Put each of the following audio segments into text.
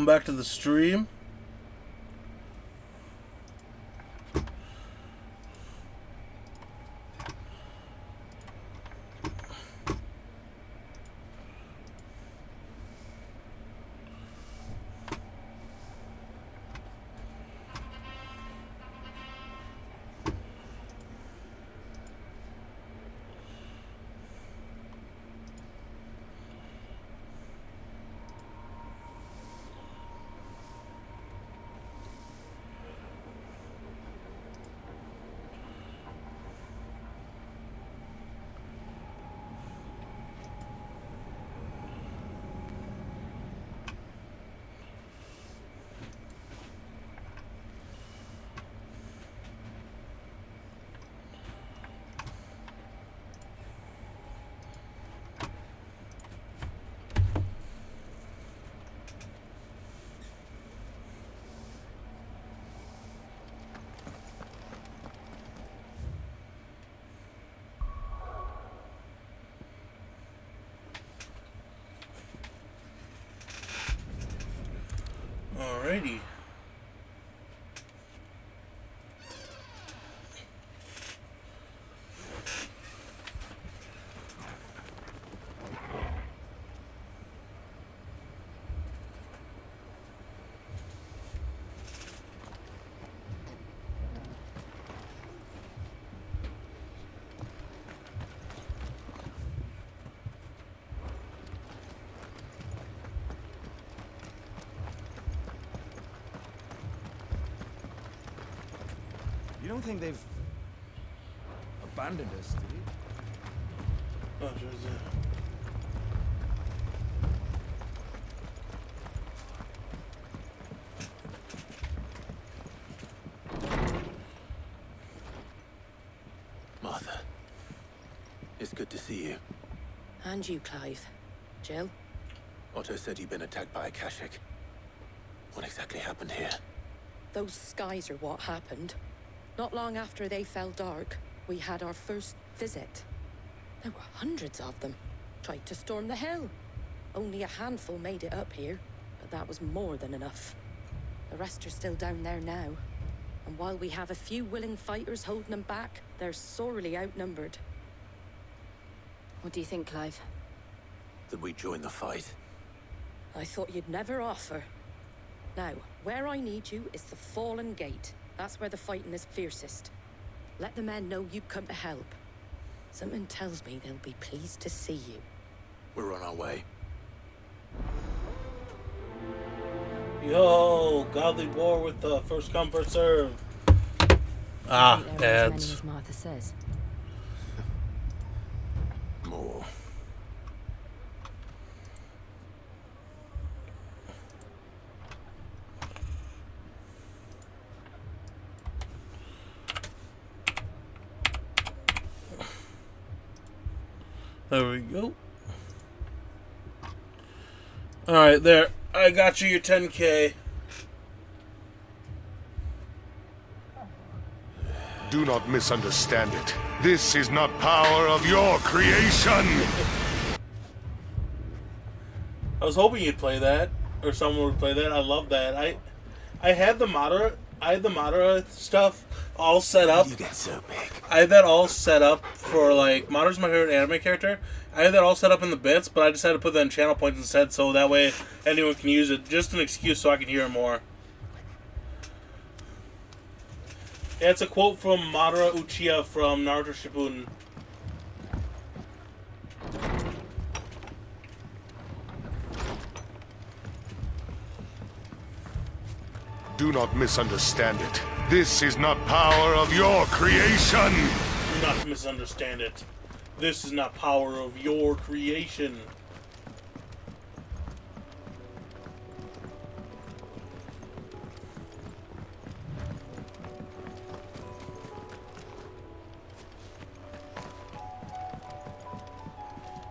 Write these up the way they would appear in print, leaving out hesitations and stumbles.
back to the stream. Alrighty. You don't think they've abandoned us, do you? Oh, there's Martha, it's good to see you. And you, Clive. Jill? Otto said you'd been attacked by a Kashik. What exactly happened here? Those skies are what happened. Not long after they fell dark, we had our first visit. There were hundreds of them. Tried to storm the hill. Only a handful made it up here, but that was more than enough. The rest are still down there now. And while we have a few willing fighters holding them back, they're sorely outnumbered. What do you think, Clive? That we join the fight? I thought you'd never offer. Now, where I need you is the Fallen Gate. That's where the fighting is fiercest. Let the men know you come to help. Something tells me they'll be pleased to see you. We're on our way. Yo, Godly War with the first come, first serve. Ads. As Martha says. More. There we go. Alright, there. I got you your 10K. Do not misunderstand it. This is not power of your creation! I was hoping you'd play that, or someone would play that. I love that. I had the Madara stuff all set up. You get so big. I had that all set up for, like, Madara's my favorite anime character. I had that all set up in the bits, but I decided to put that in channel points instead, so that way anyone can use it. Just an excuse so I can hear it more. Yeah, it's a quote from Madara Uchiha from Naruto Shippuden. Do not misunderstand it. This is not power of your creation! Do not misunderstand it. This is not power of your creation.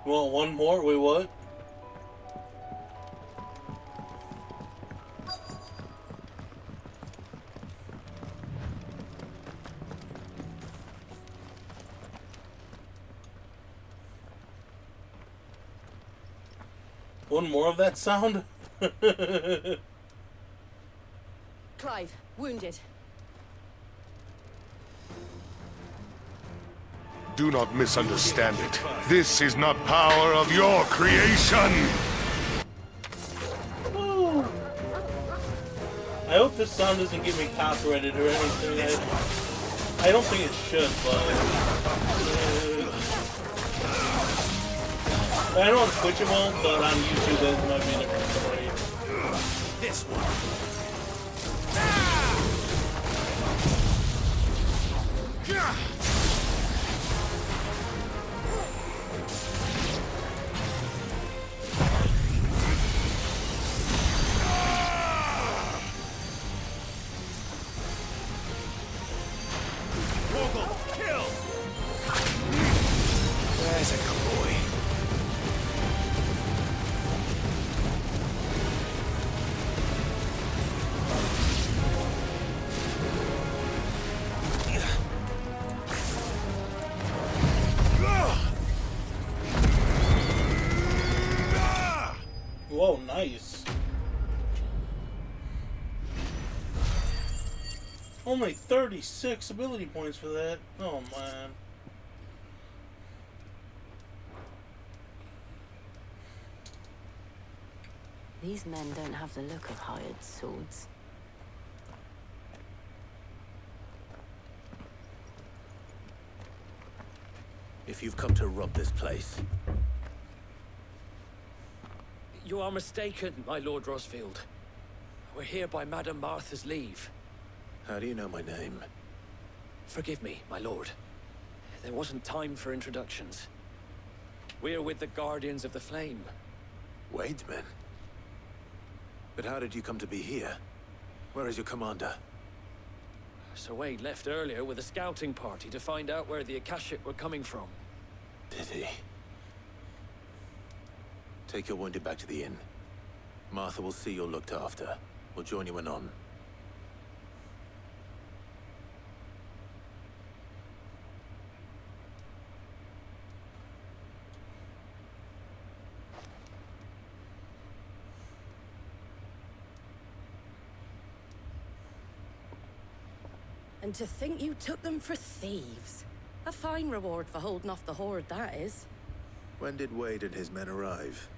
You want one more? Wait, what? One more of that sound? Clive, wounded. Do not misunderstand it. This is not power of your creation! Woo. I hope this sound doesn't get me copyrighted or anything. I don't think it should, but... I know on Twitch it won't, but on YouTube it might be a different story. This one. There's a good boy. Whoa, nice. Only 36 ability points for that. Oh man. These men don't have the look of hired swords. If you've come to rob this place, You are mistaken, my Lord Rosfield. We're here by Madame Martha's leave. how do you know my name? Forgive me, my lord. There wasn't time for introductions. We're with the Guardians of the Flame. Wade's men? But how did you come to be here? Where is your commander? Sir Wade left earlier with a scouting party to find out where the Akashic were coming from. Did he? Take your wounded back to the inn. Martha will see you're looked after. We'll join you anon. And to think you took them for thieves. A fine reward for holding off the horde, that is. When did Wade and his men arrive?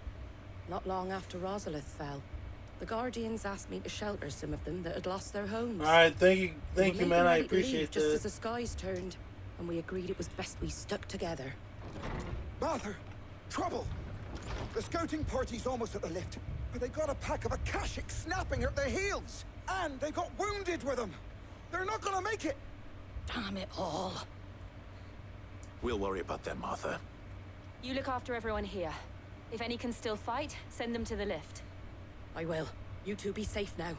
Not long after Rosalith fell. The Guardians asked me to shelter some of them that had lost their homes. Alright, thank you, We were man. I ready to leave appreciate just as that. the skies turned, and we agreed it was best we stuck together. Martha! Trouble! The scouting party's almost at the lift, but they got a pack of Akashic snapping at their heels! And they got wounded with them! They're not gonna make it! Damn it all. We'll worry about them, Martha. You look after everyone here. If any can still fight, send them to the lift. I will. You two be safe now.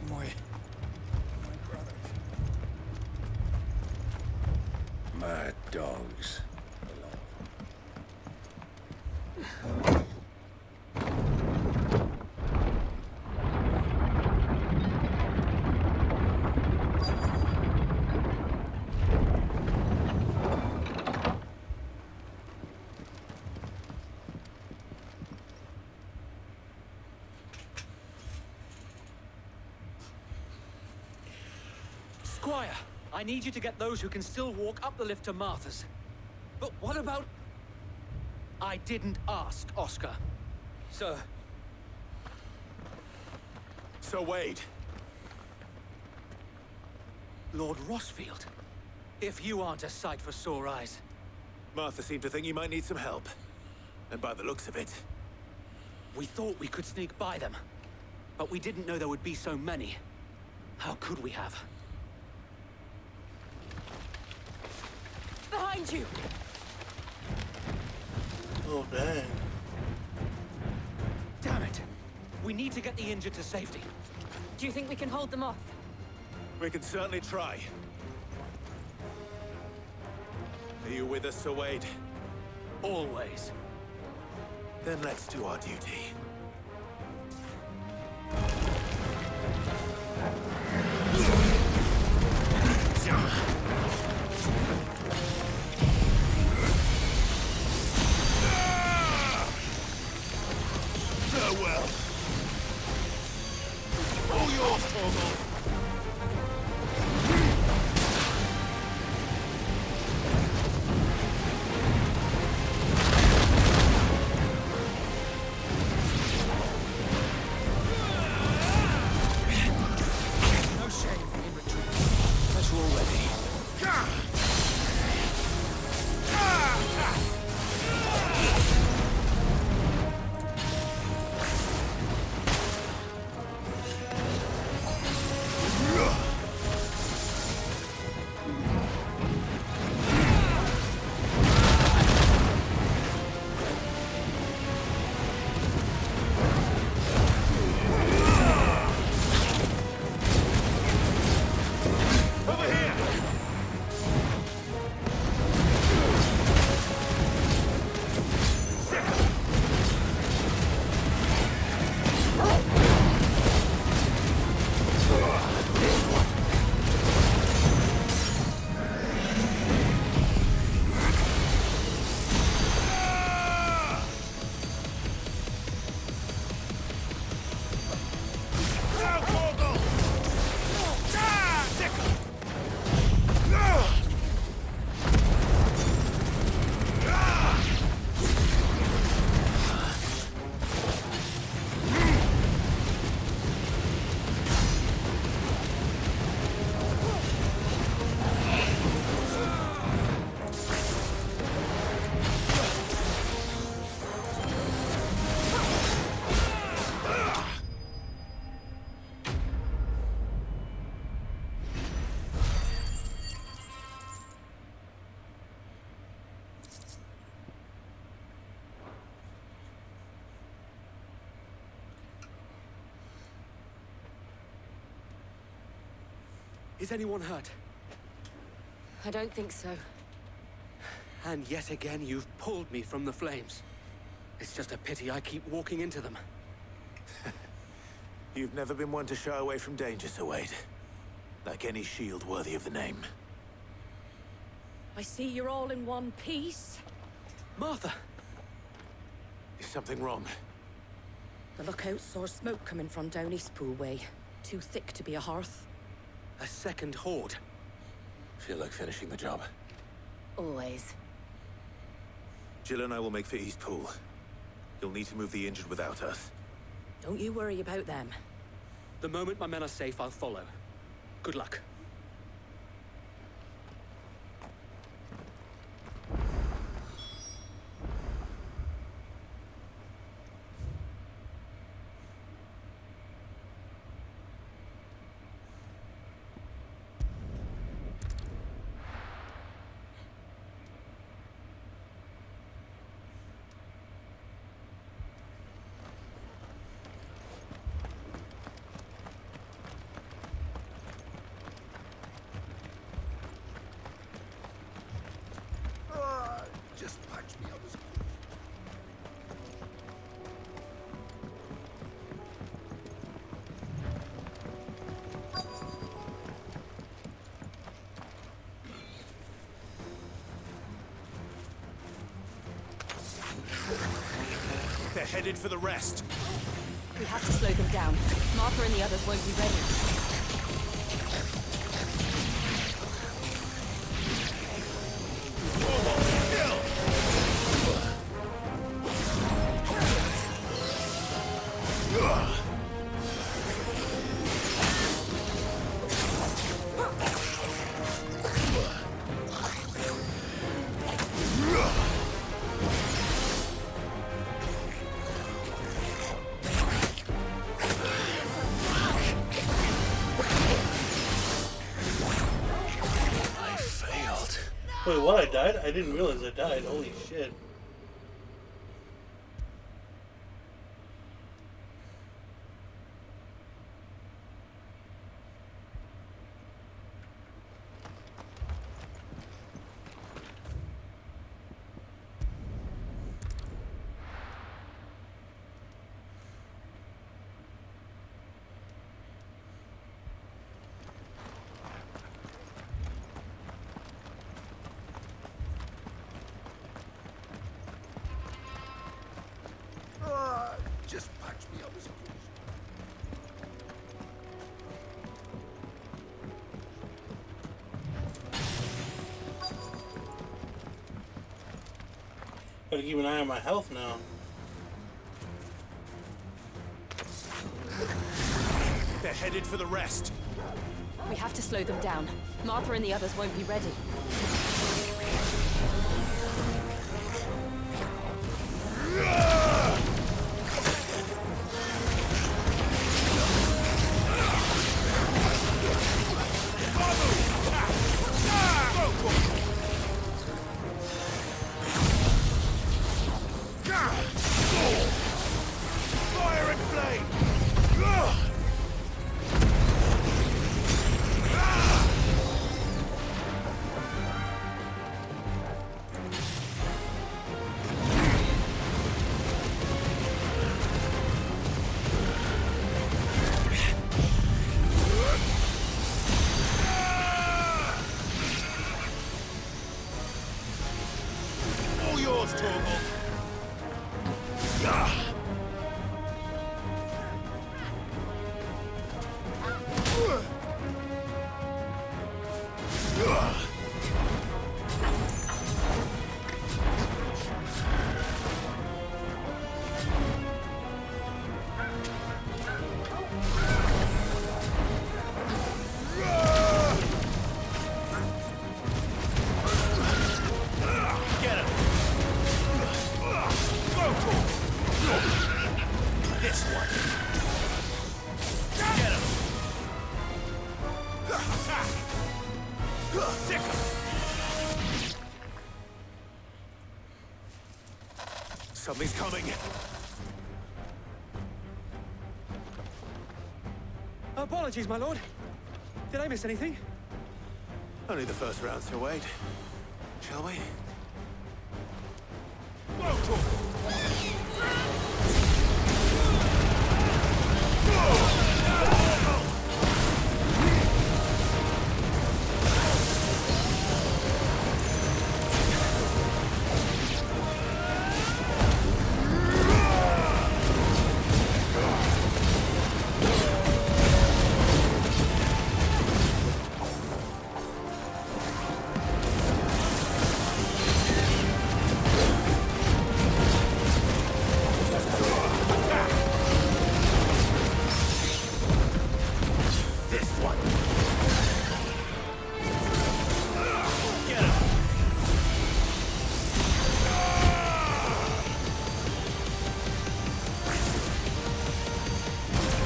My brothers. Mad dogs. Squire, I need you to get those who can still walk up the lift to Martha's. But what about... I didn't ask, Oscar. Sir. Sir Wade. Lord Rosfield. If you aren't a sight for sore eyes. Martha seemed to think you might need some help. And by the looks of it, We thought we could sneak by them. But we didn't know there would be so many. How could we have? Behind you! Oh, dang. Damn it! We need to get the injured to safety. Do you think we can hold them off? we can certainly try. Are you with us, Sir Wade? Always. Then let's do our duty. yours, Torgal! No shame in retreat. Better already. Over here! Now, Torgal! Is anyone hurt? I don't think so. And yet again, you've pulled me from the flames. It's just a pity I keep walking into them. You've never been one to shy away from danger, Sir Wade. Like any shield worthy of the name. I see you're all in one piece. Martha! Is something wrong? The lookout saw smoke coming from down Eastpool way. Too thick to be a hearth. A second horde. Feel like finishing the job. Always. Jill and I will make for Eastpool. You'll need to move the injured without us. Don't you worry about them. The moment my men are safe, I'll follow. Good luck. Just patch me up. They're headed for the rest. We have to slow them down. Martha and the others won't be ready. Wait, what? I died? I didn't realize I died. Holy shit. Gotta keep an eye on my health now. They're headed for the rest. We have to slow them down. Martha and the others won't be ready. Fire and flame! All yours, Torgal. Get him! This one! Get him! Sick him! Something's coming! Apologies, my lord. Did I miss anything? Only the first round to wait. Shall we? This one! Get him!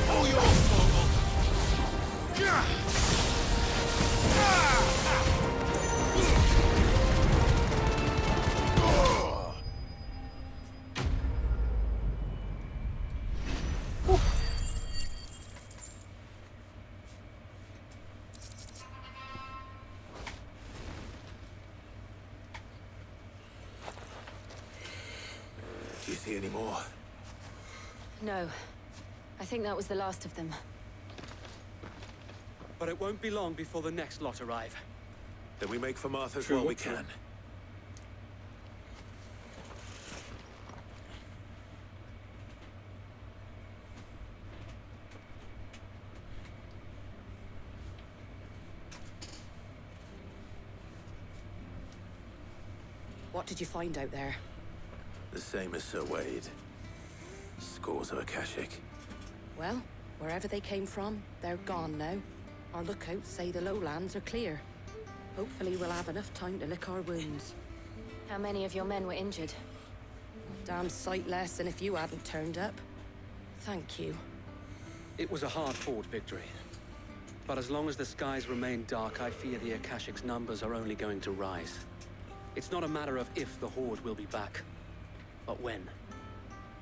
All yours, Torgal! Do you see any more? No. I think that was the last of them. But it won't be long before the next lot arrive. Then we make for Martha's True, while we true. can. What did you find out there? The same as Sir Wade. Scores of Akashic. Well, wherever they came from, they're gone now. Our lookouts say the lowlands are clear. Hopefully we'll have enough time to lick our wounds. How many of your men were injured? Damn sight less than if you hadn't turned up. Thank you. It was a hard-fought victory. But as long as the skies remain dark, I fear the Akashic's numbers are only going to rise. It's not a matter of if the Horde will be back, but when.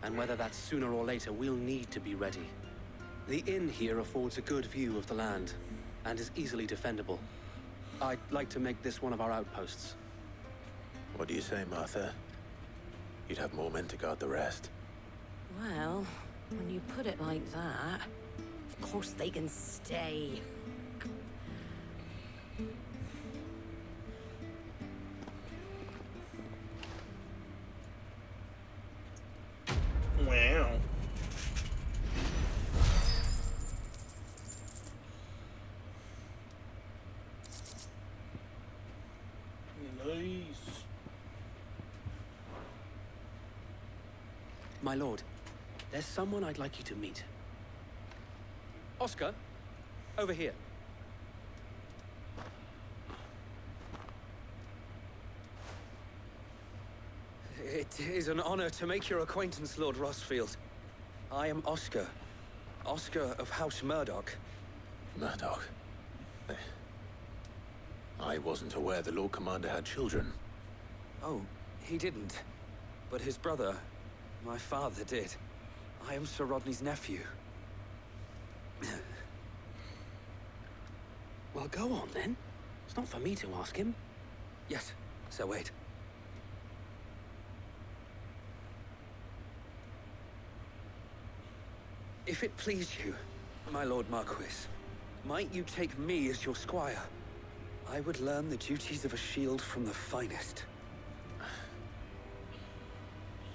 And whether that's sooner or later, we'll need to be ready. The inn here affords a good view of the land, and is easily defendable. I'd like to make this one of our outposts. What do you say, Martha? You'd have more men to guard the rest. Well, when you put it like that, of course they can stay. Wow. Nice. My lord, there's someone I'd like you to meet. Oscar, over here. It is an honor to make your acquaintance, Lord Rosfield. I am Oscar. Oscar of House Murdoch. Murdoch? I wasn't aware the Lord Commander had children. Oh, he didn't. But his brother, my father, did. I am Sir Rodney's nephew. Well, go on then. It's not for me to ask him. Yes, Sir Wade. If it please you, my Lord Marquis, might you take me as your squire? I would learn the duties of a shield from the finest.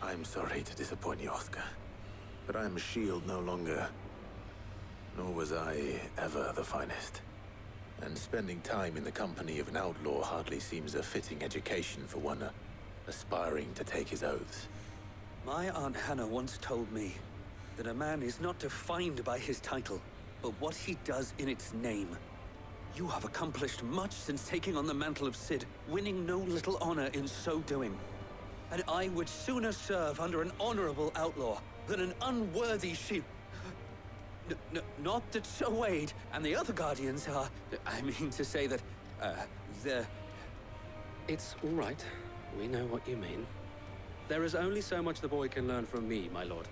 I'm sorry to disappoint you, Oscar. But I am a shield no longer. Nor was I ever the finest. And spending time in the company of an outlaw hardly seems a fitting education for one aspiring to take his oaths. My Aunt Hannah once told me that a man is not defined by his title, but what he does in its name. You have accomplished much since taking on the mantle of Cid, winning no little honor in so doing. And I would sooner serve under an honorable outlaw than an unworthy shield. Not that Sir Wade and the other Guardians are... I mean to say that, they're... It's all right. We know what you mean. There is only so much the boy can learn from me, my lord.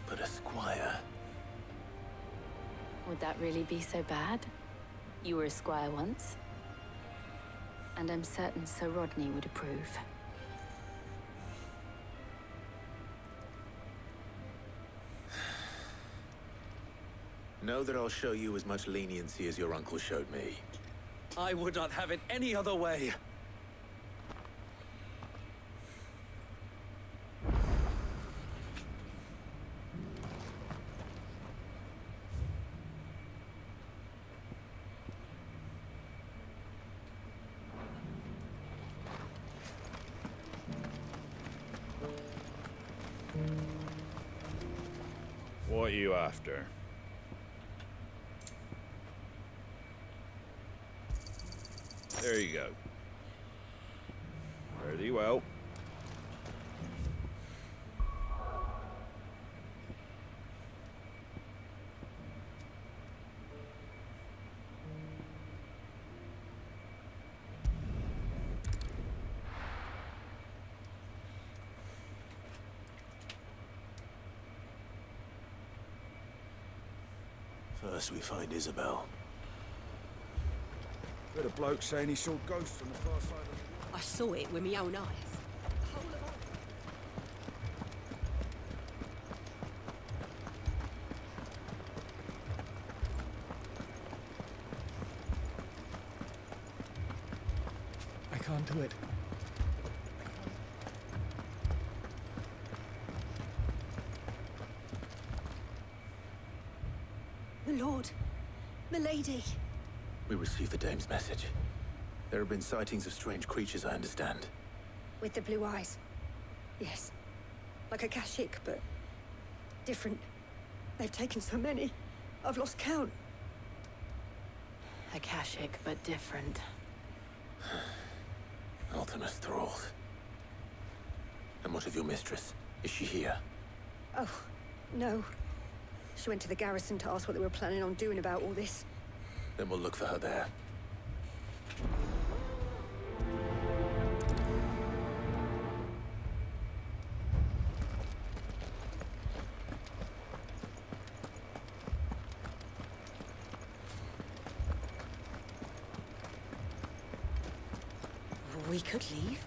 But a squire... Would that really be so bad? You were a squire once. And I'm certain Sir Rodney would approve. Know that I'll show you as much leniency as your uncle showed me. I would not have it any other way. What are you after? There you go. Very well. First we find Isabel. Heard a bloke saying he saw ghosts on the far side of the wall. I saw it with my own eyes. I can't do it. My lord, milady. We received the dame's message. There have been sightings of strange creatures, I understand. With the blue eyes. Yes. Like a Kashik, but different. They've taken so many. I've lost count. A Kashik, but different. Ultimus thralls. And what of your mistress? Is she here? Oh, no. She went to the garrison to ask what they were planning on doing about all this. Then we'll look for her there. We could leave.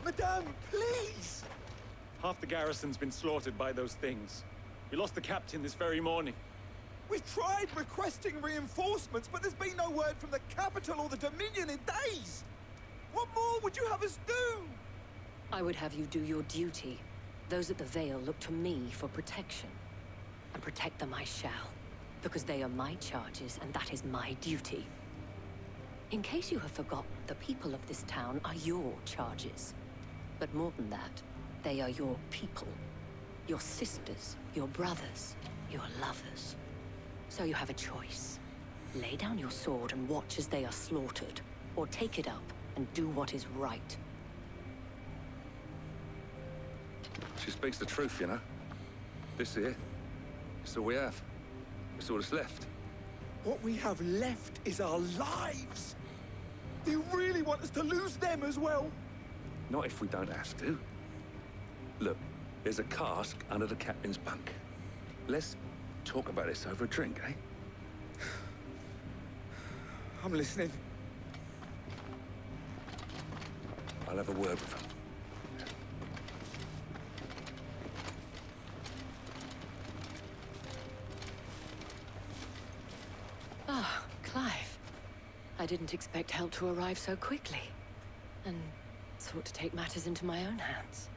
Madame, please! Half the garrison's been slaughtered by those things. We lost the captain this very morning. We've tried requesting reinforcements, but there's been no word from the capital or the Dominion in days! What more would you have us do? I would have you do your duty. Those at the Vale look to me for protection. And protect them I shall. Because they are my charges, and that is my duty. In case you have forgotten, the people of this town are your charges. But more than that, they are your people. Your sisters, your brothers, your lovers. So you have a choice. Lay down your sword and watch as they are slaughtered, or take it up and do what is right. She speaks the truth, you know. This here, it's all we have. It's all that's left. What we have left is our lives. Do you really want us to lose them as well? Not if we don't have to. Look, there's a cask under the captain's bunk. Let's talk about this over a drink, eh? I'm listening. I'll have a word with him. Ah, Clive. I didn't expect help to arrive so quickly. And sought to take matters into my own hands.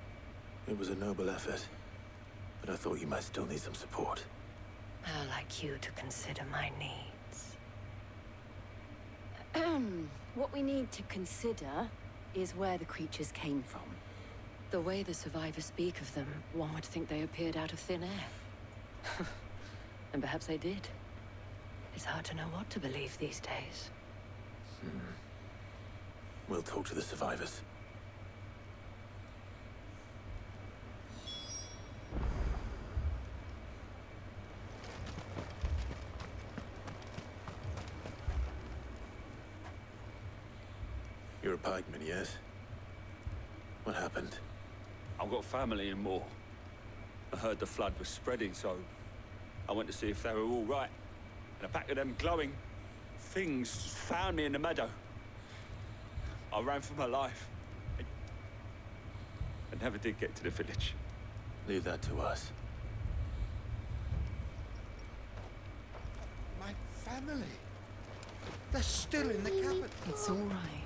It was a noble effort, but I thought you might still need some support. How like you to consider my needs. What we need to consider is where the creatures came from. The way the survivors speak of them, one would think they appeared out of thin air. And perhaps they did. It's hard to know what to believe these days. We'll talk to the survivors. You're a pikeman, yes? What happened? I've got family in Moor. I heard the flood was spreading, so I went to see if they were all right. And a pack of them glowing things found me in the meadow. I ran for my life. I never did get to the village. Leave that to us. My family. They're still in the capital. It's all right.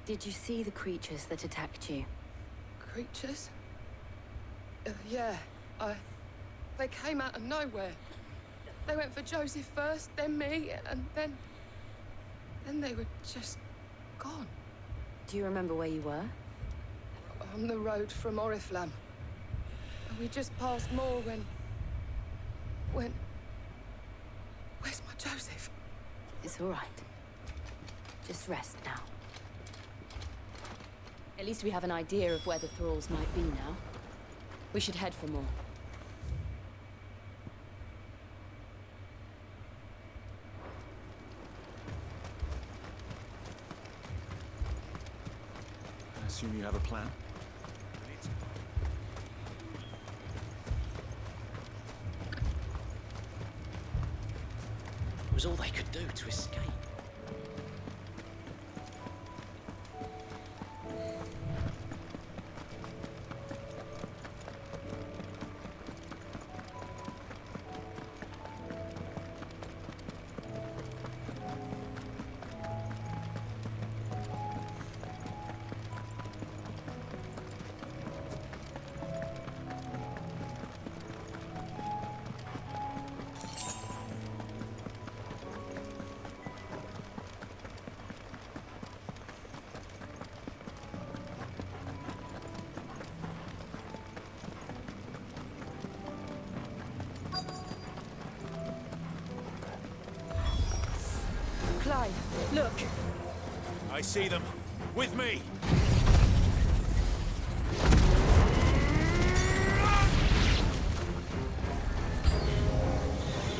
Did you see the creatures that attacked you? Creatures? Yeah, they came out of nowhere. They went for Joseph first, then me, and then they were just gone. Do you remember where you were? On the road from Oriflamme. And we just passed Moor when... Where's my Joseph? It's all right. Just rest now. At least we have an idea of where the thralls might be now. We should head for more. I assume you have a plan? It was all they could do to escape. Clive, look! I see them. With me!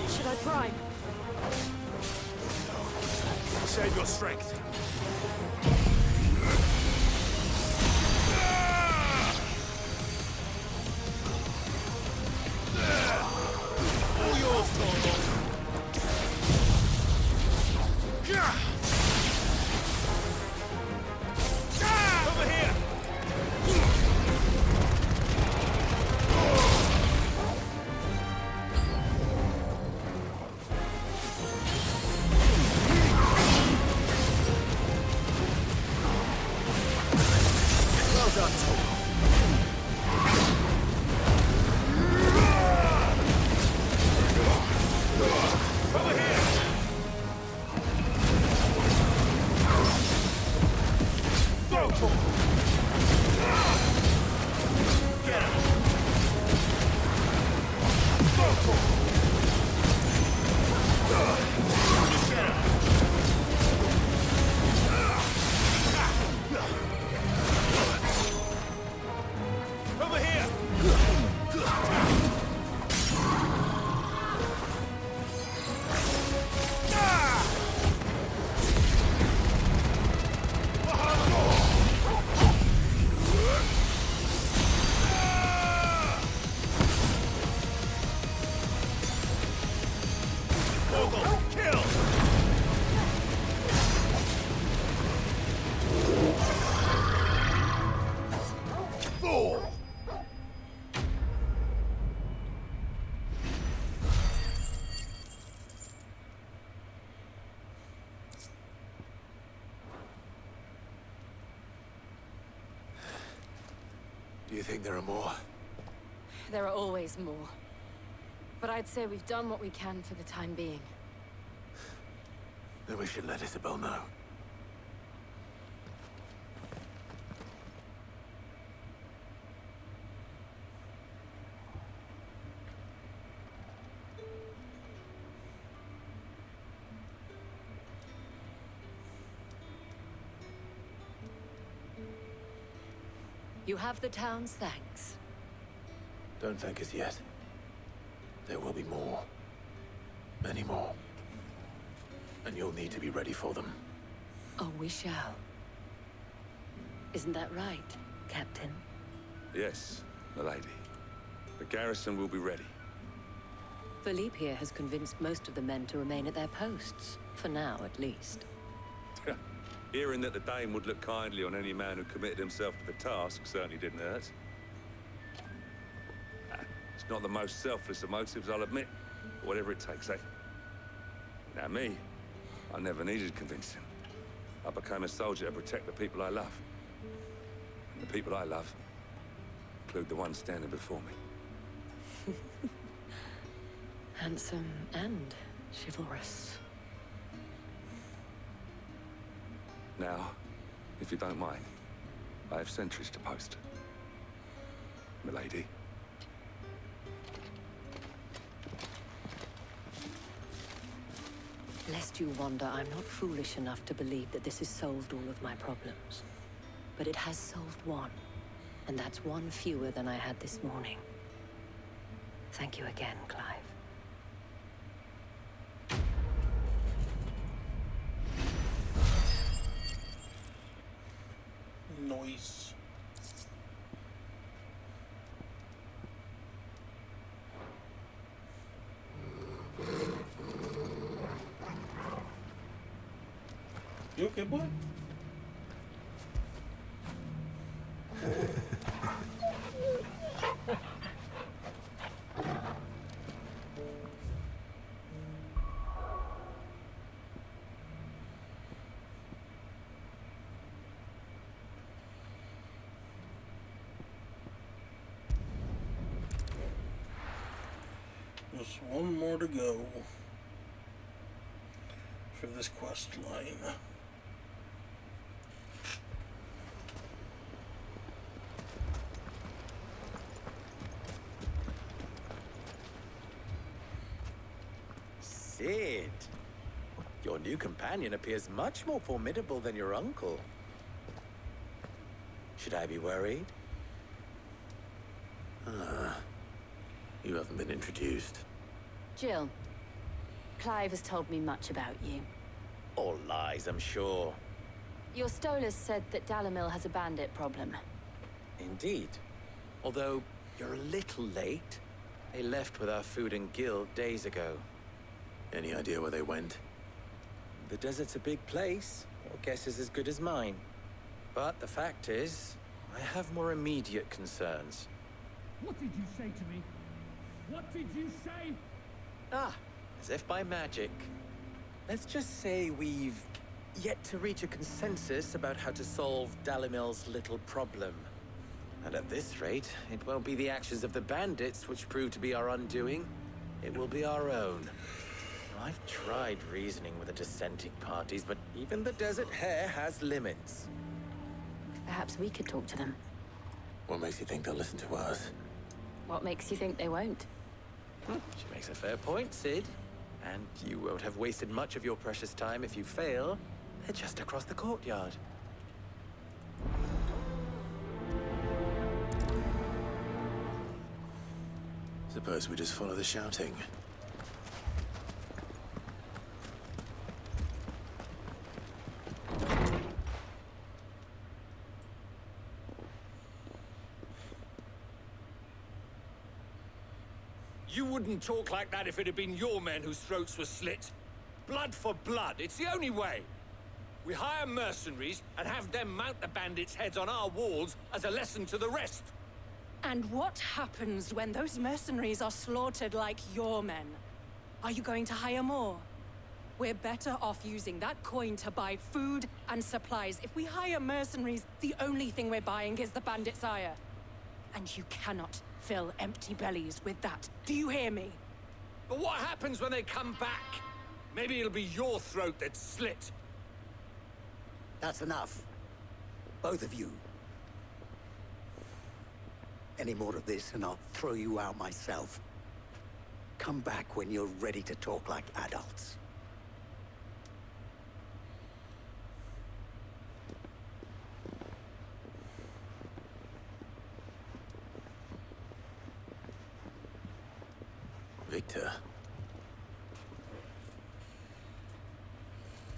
Should I prime? Save your strength. All yours, Thorvald. Over here! Over here! Vogel, kill! Fool! Do you think there are more? There are always more. But I'd say we've done what we can for the time being. Then we should let Isabel know. You have the town's thanks. Don't thank us yet. There will be more. Many more. And you'll need to be ready for them. Oh, we shall. Isn't that right, Captain? Yes, milady. The garrison will be ready. Philippe here has convinced most of the men to remain at their posts. For now, at least. Hearing that the Dane would look kindly on any man who committed himself to the task certainly didn't hurt. It's not the most selfless of motives, I'll admit. But whatever it takes, eh? Now me, I never needed convincing. I became a soldier to protect the people I love. And the people I love include the ones standing before me. Handsome and chivalrous. Now, if you don't mind, I have sentries to post. Milady. Lest you wonder, I'm not foolish enough to believe that this has solved all of my problems. But it has solved one, and that's one fewer than I had this morning. Thank you again, Clive. Noise. You okay, boy? Just one more to go for this quest line. Cid, your new companion appears much more formidable than your uncle. Should I be worried? You haven't been introduced. Jill, Clive has told me much about you. All lies, I'm sure. Your Stolas said that Dalimil has a bandit problem. Indeed. Although, you're a little late. They left with our food and guild days ago. Any idea where they went? The desert's a big place. Your guess is as good as mine. But the fact is, I have more immediate concerns. What did you say to me? What did you say? Ah, as if by magic. Let's just say we've yet to reach a consensus about how to solve Dalimil's little problem. And at this rate, it won't be the actions of the bandits which prove to be our undoing. It will be our own. I've tried reasoning with the dissenting parties, but even the Desert Hare has limits. Perhaps we could talk to them. What makes you think they'll listen to us? What makes you think they won't? She makes a fair point, Sid. And you won't have wasted much of your precious time if you fail. They're just across the courtyard. Suppose we just follow the shouting. You wouldn't talk like that if it had been your men whose throats were slit. Blood for blood, it's the only way. We hire mercenaries and have them mount the bandits' heads on our walls as a lesson to the rest. And what happens when those mercenaries are slaughtered like your men? Are you going to hire more? We're better off using that coin to buy food and supplies. If we hire mercenaries, the only thing we're buying is the bandit's ire. And you cannot fill empty bellies with that. Do you hear me? But what happens when they come back? Maybe it'll be your throat that's slit. That's enough. Both of you. Any more of this and I'll throw you out myself. Come back when you're ready to talk like adults. Victor?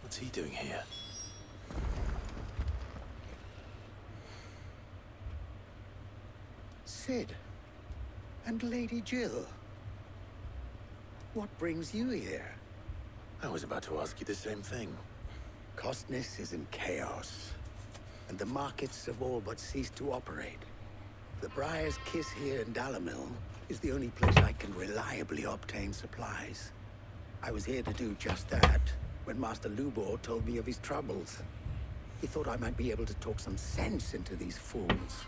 What's he doing here? Sid. And Lady Jill. What brings you here? I was about to ask you the same thing. Costness is in chaos, and the markets have all but ceased to operate. The Briar's Kiss here in Dalimil is the only place I can reliably obtain supplies. I was here to do just that when Master Lubor told me of his troubles. He thought I might be able to talk some sense into these fools.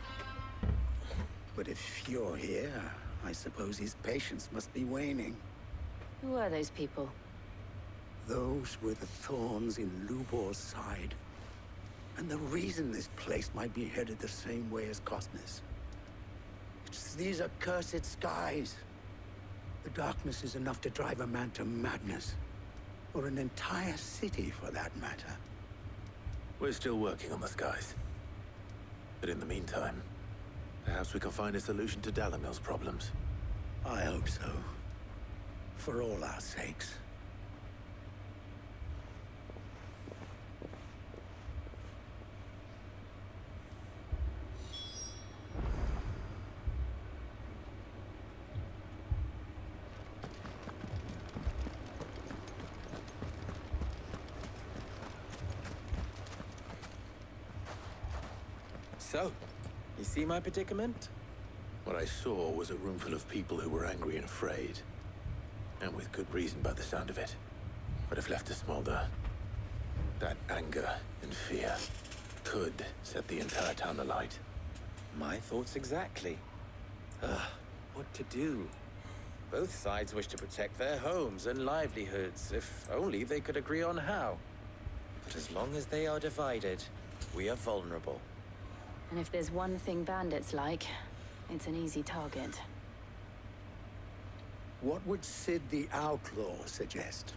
But if you're here, I suppose his patience must be waning. Who are those people? Those were the thorns in Lubor's side. And the reason this place might be headed the same way as Costness. It's these accursed skies. The darkness is enough to drive a man to madness. Or an entire city, for that matter. We're still working on the skies. But in the meantime, perhaps we can find a solution to Dalimil's problems. I hope so. For all our sakes. So, you see my predicament? What I saw was a room full of people who were angry and afraid. And with good reason by the sound of it. But if left to smolder, that anger and fear could set the entire town alight. My thoughts exactly. What to do? Both sides wish to protect their homes and livelihoods, if only they could agree on how. But as long as they are divided, we are vulnerable. And if there's one thing bandits like, it's an easy target. What would Sid the Outlaw suggest?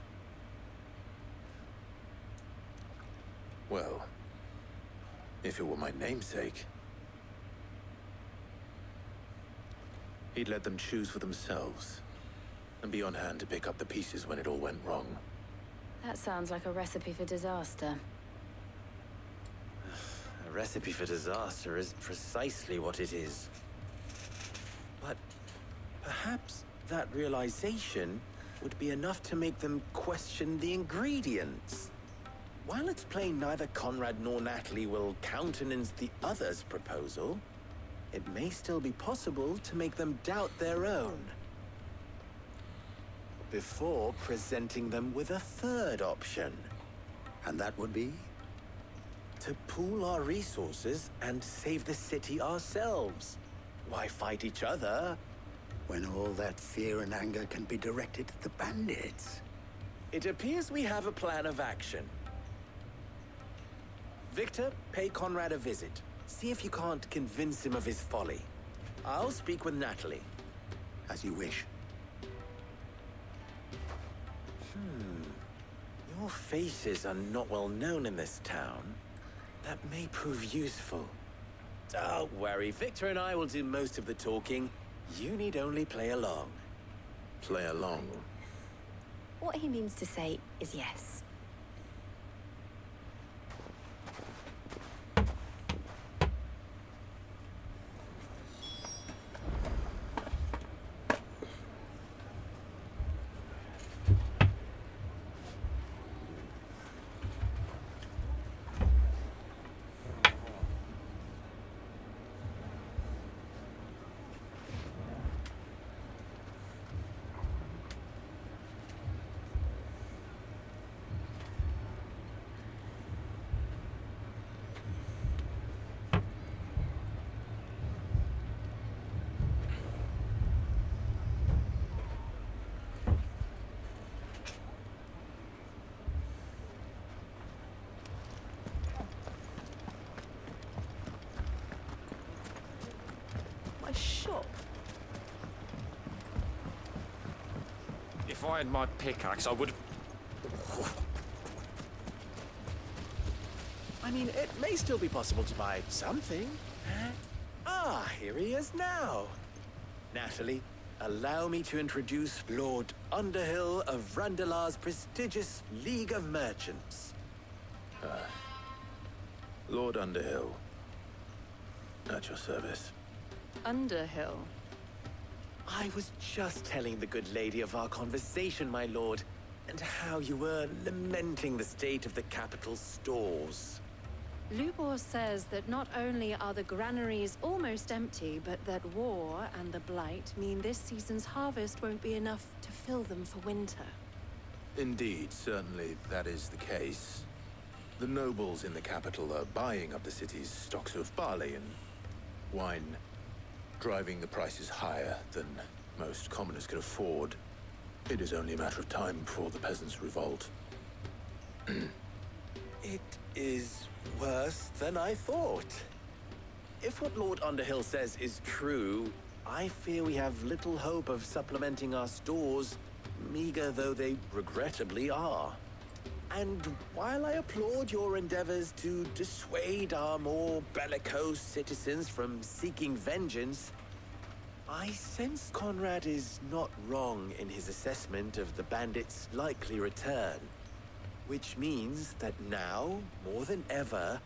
Well, if it were my namesake, he'd let them choose for themselves and be on hand to pick up the pieces when it all went wrong. That sounds like a recipe for disaster. A recipe for disaster is precisely what it is. But perhaps that realization would be enough to make them question the ingredients. While it's plain neither Conrad nor Natalie will countenance the other's proposal, it may still be possible to make them doubt their own. Before presenting them with a third option. And that would be? To pool our resources and save the city ourselves. Why fight each other? When all that fear and anger can be directed at the bandits. It appears we have a plan of action. Victor, pay Conrad a visit. See if you can't convince him of his folly. I'll speak with Natalie. As you wish. Your faces are not well known in this town. That may prove useful. Don't worry, Victor and I will do most of the talking. You need only play along. Play along? What he means to say is yes. Shop. If I had my pickaxe, I would have... I mean, it may still be possible to buy something. Ah, here he is now. Natalie, allow me to introduce Lord Underhill of Randalar's prestigious League of Merchants. Lord Underhill. At your service. Underhill? I was just telling the good lady of our conversation, my lord, and how you were lamenting the state of the capital's stores. Lubor says that not only are the granaries almost empty, but that war and the Blight mean this season's harvest won't be enough to fill them for winter. Indeed, certainly that is the case. The nobles in the capital are buying up the city's stocks of barley and wine, driving the prices higher than most commoners can afford. It is only a matter of time before the peasants revolt. It is worse than I thought. If what Lord Underhill says is true, I fear we have little hope of supplementing our stores, meager though they regrettably are. And while I applaud your endeavors to dissuade our more bellicose citizens from seeking vengeance, I sense Conrad is not wrong in his assessment of the bandits' likely return. Which means that now, more than ever,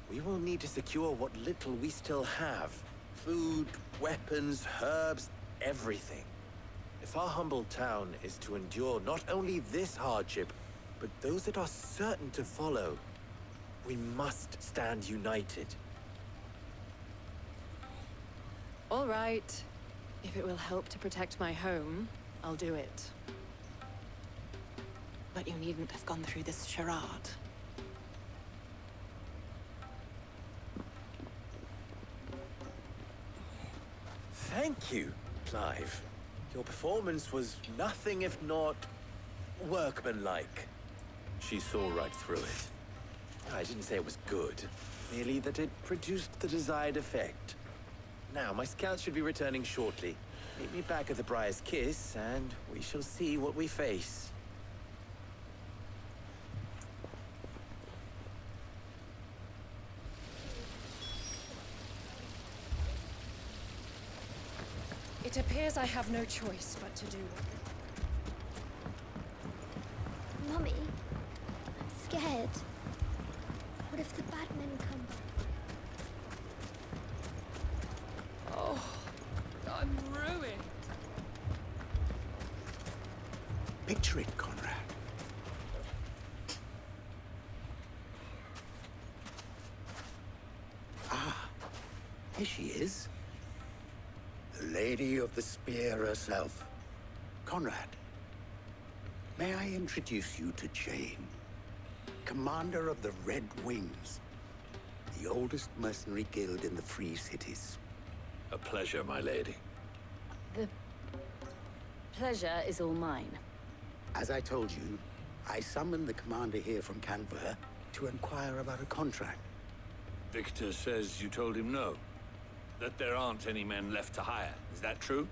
we will need to secure what little we still have. Food, weapons, herbs, everything. If our humble town is to endure not only this hardship, but those that are certain to follow, we must stand united. All right. If it will help to protect my home, I'll do it. But you needn't have gone through this charade. Thank you, Clive. Your performance was nothing if not workmanlike. She saw right through it. I didn't say it was good, merely that it produced the desired effect. Now, my scouts should be returning shortly. Meet me back at the Briar's Kiss, and we shall see what we face. It appears I have no choice but to do. Mummy, I'm scared. What if the bad men come? Oh, I'm ruined. Picture it, Conrad. Ah, here she is. The Lady of the Spear herself. Conrad, may I introduce you to Jane, commander of the Red Wings, the oldest mercenary guild in the Free Cities. A pleasure, my lady. The pleasure is all mine. As I told you, I summoned the commander here from Canberra to inquire about a contract. Victor says you told him no. That there aren't any men left to hire. Is that true?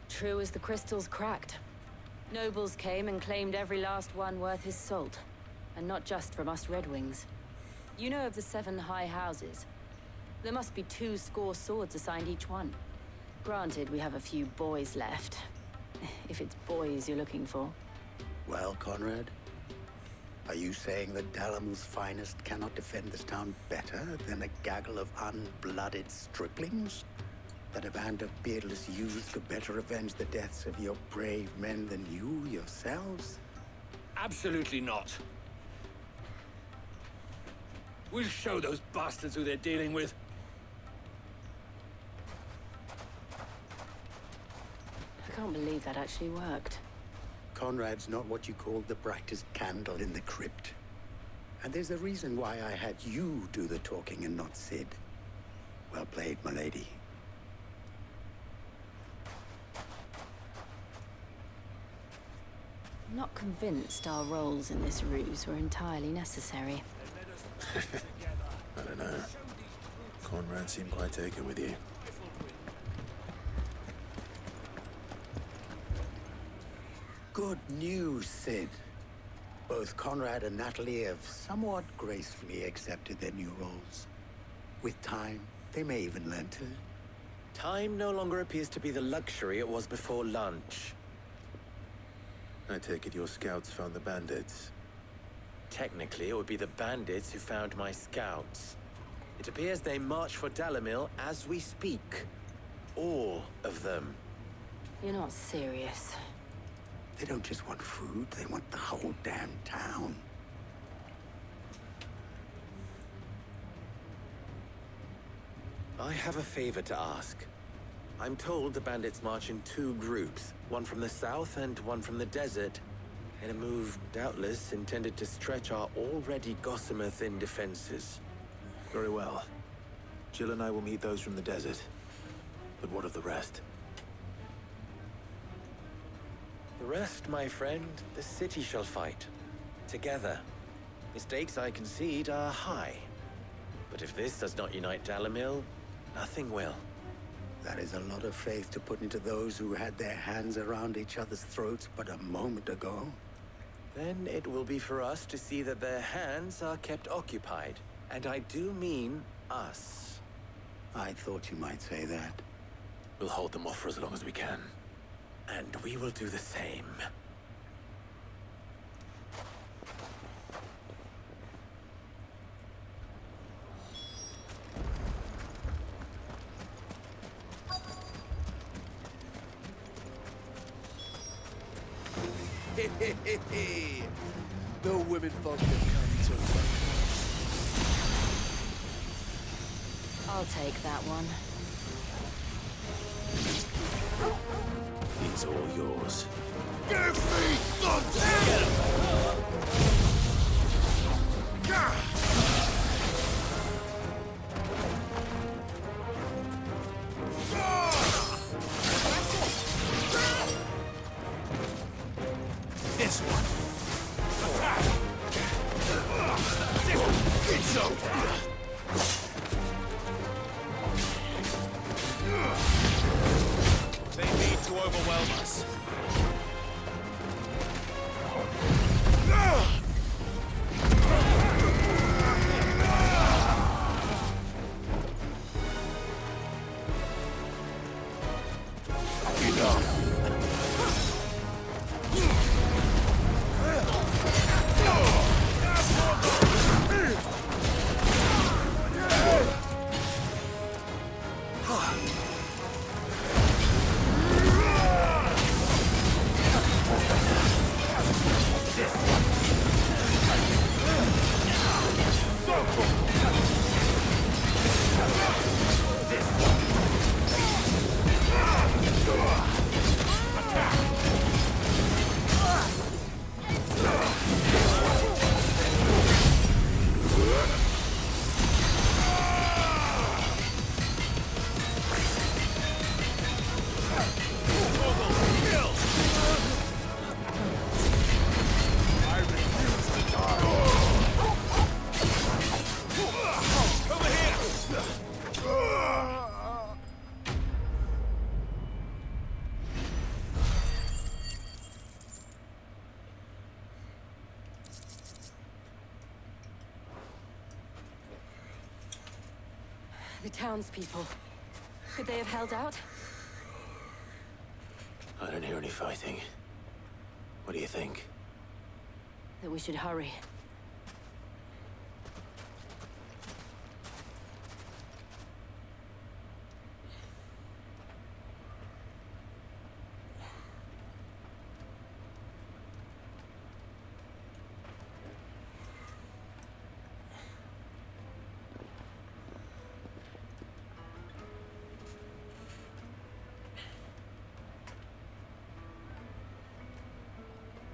True as the crystal's cracked. Nobles came and claimed every last one worth his salt. And not just from us Red Wings. You know of the 7 high houses. There must be 2 swords assigned each one. Granted, we have a few boys left. If it's boys you're looking for. Well, Conrad, are you saying that Dalamil's finest cannot defend this town better than a gaggle of unblooded striplings? That a band of beardless youths could better avenge the deaths of your brave men than you yourselves? Absolutely not. We'll show those bastards who they're dealing with. I can't believe that actually worked. Conrad's not what you call the brightest candle in the crypt. And there's a reason why I had you do the talking and not Sid. Well played, milady. I'm not convinced our roles in this ruse were entirely necessary. I don't know. Conrad seemed quite taken with you. Good news, Sid. Both Conrad and Natalie have somewhat gracefully accepted their new roles. With time, they may even learn to. Time no longer appears to be the luxury it was before lunch. I take it your scouts found the bandits. Technically, it would be the bandits who found my scouts. It appears they march for Dalimil as we speak. All of them. You're not serious. They don't just want food, they want the whole damn town. I have a favor to ask. I'm told the bandits march in 2 groups, one from the south and one from the desert, in a move doubtless intended to stretch our already gossamer-thin defenses. Very well. Jill and I will meet those from the desert. But what of the rest? The rest, my friend, the city shall fight. Together. The stakes, I concede, are high. But if this does not unite Dalimil, nothing will. That is a lot of faith to put into those who had their hands around each other's throats but a moment ago. Then it will be for us to see that their hands are kept occupied. And I do mean us. I thought you might say that. We'll hold them off for as long as we can. And we will do the same. No women folk can come to us. I'll take that one. It's all yours. Give me something! This one. Attack! It's over! They need to overwhelm us. The townspeople. Could they have held out? I don't hear any fighting. What do you think? That we should hurry.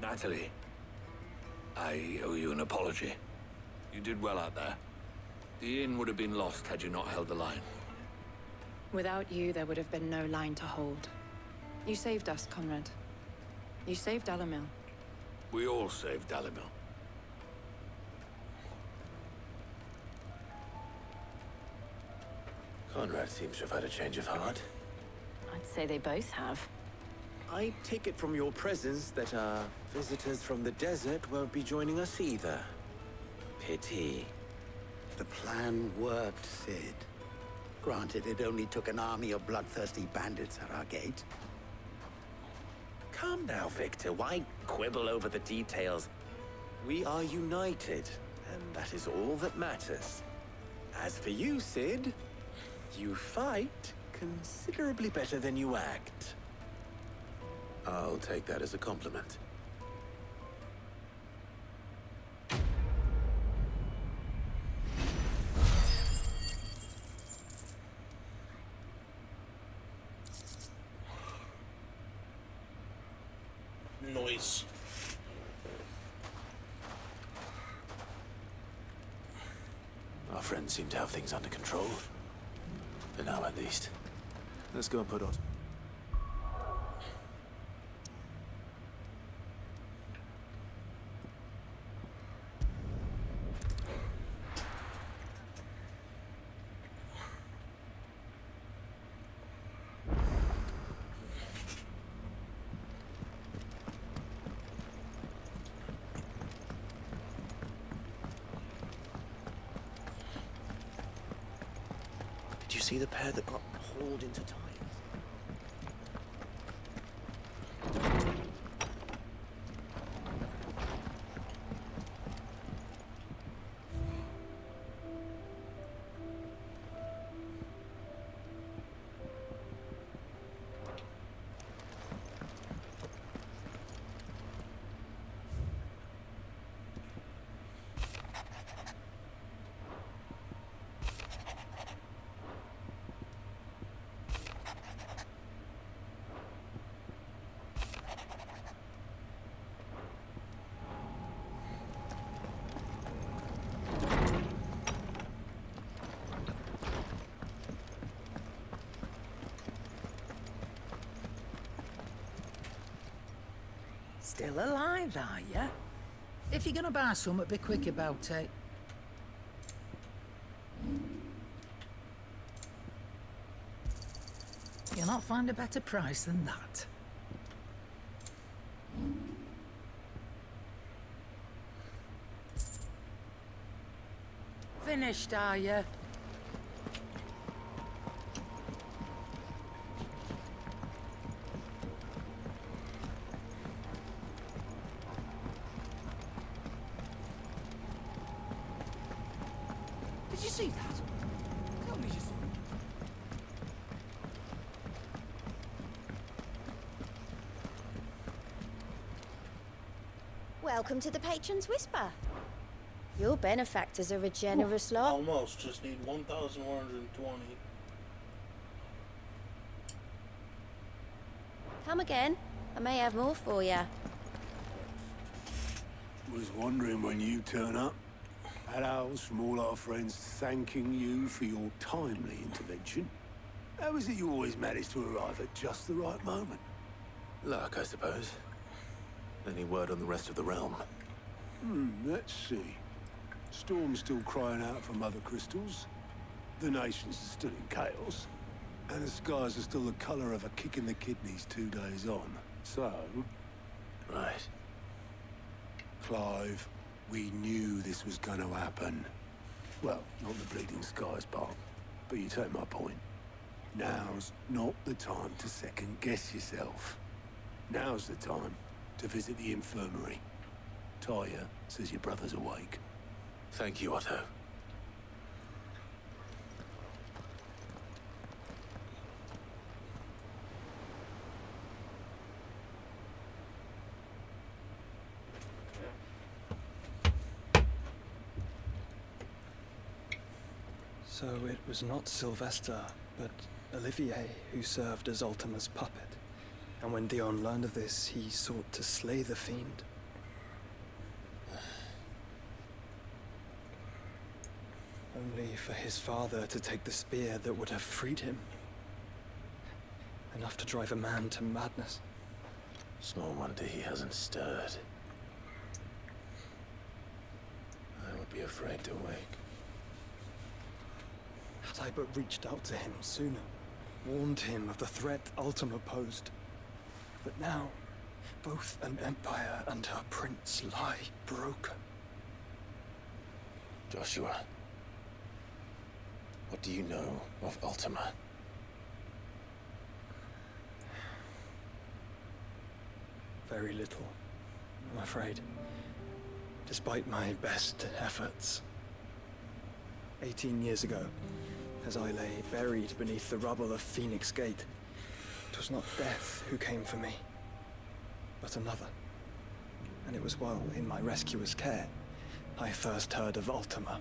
Natalie, I owe you an apology. You did well out there. The inn would have been lost had you not held the line. Without you, there would have been no line to hold. You saved us, Conrad. You saved Dalimil. We all saved Dalimil. Conrad seems to have had a change of heart. I'd say they both have. I take it from your presence that our visitors from the desert won't be joining us either. Pity. The plan worked, Sid. Granted, it only took an army of bloodthirsty bandits at our gate. Calm now, Victor. Why quibble over the details? We are united, and that is all that matters. As for you, Sid, you fight considerably better than you act. I'll take that as a compliment. Noise. Our friends seem to have things under control. For now, at least. Let's go and put on. Did you see the pair that got hauled into ties? Still alive, are ya? If you're gonna buy something, be quick about it. You'll not find a better price than that. Finished, are ya? Did you see that? Tell me you saw it. Welcome to the Patron's Whisper. Your benefactors are a generous lot. Almost. Just need 1,120. Come again. I may have more for you. Was wondering when you turn up. Had owls from all our friends thanking you for your timely intervention. How is it you always manage to arrive at just the right moment? Luck, I suppose. Any word on the rest of the realm? Let's see. Storm's still crying out for Mother Crystals. The nations are still in chaos. And the skies are still the colour of a kick in the kidneys 2 days on. So... Right. Clive, we knew this was going to happen. Well, not the Bleeding Skies part. But you take my point. Now's not the time to second-guess yourself. Now's the time to visit the infirmary. Talia says your brother's awake. Thank you, Otto. So it was not Sylvester, but Olivier who served as Ultima's puppet. And when Dion learned of this, he sought to slay the fiend. Only for his father to take the spear that would have freed him. Enough to drive a man to madness. Small wonder he hasn't stirred. I would be afraid to wake. Had I but reached out to him sooner, warned him of the threat Ultima posed. But now, both an empire and her prince lie broken. Joshua, what do you know of Ultima? Very little, I'm afraid. Despite my best efforts. 18 years ago, as I lay buried beneath the rubble of Phoenix Gate, it was not death who came for me, but another. And it was while in my rescuer's care, I first heard of Ultima.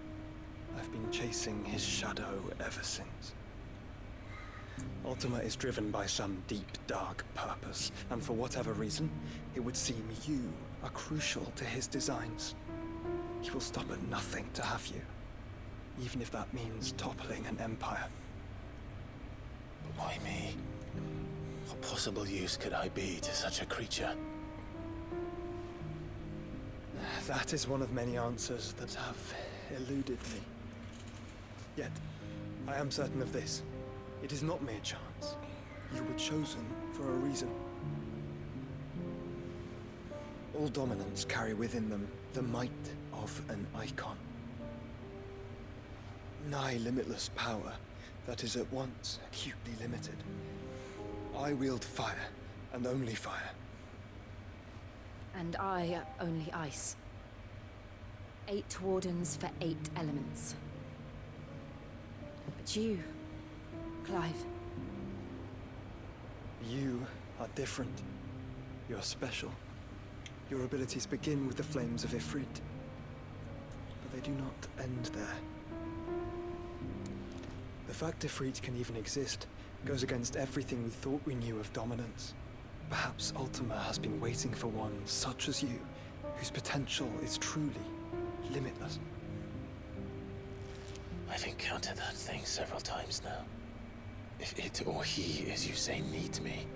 I've been chasing his shadow ever since. Ultima is driven by some deep, dark purpose, and for whatever reason, it would seem you are crucial to his designs. He will stop at nothing to have you, even if that means toppling an empire. But why me? What possible use could I be to such a creature? That is one of many answers that have eluded me. Yet, I am certain of this. It is not mere chance. You were chosen for a reason. All dominants carry within them the might of an icon. Nigh limitless power that is at once acutely limited. I wield fire, and only fire. And I only ice. 8 wardens for 8 elements. But you, Clive. You are different. You're special. Your abilities begin with the flames of Ifrit. But they do not end there. The fact Ifrit can even exist goes against everything we thought we knew of dominance. Perhaps Ultima has been waiting for one such as you, whose potential is truly limitless. I've encountered that thing several times now. If it or he, as you say, needs me,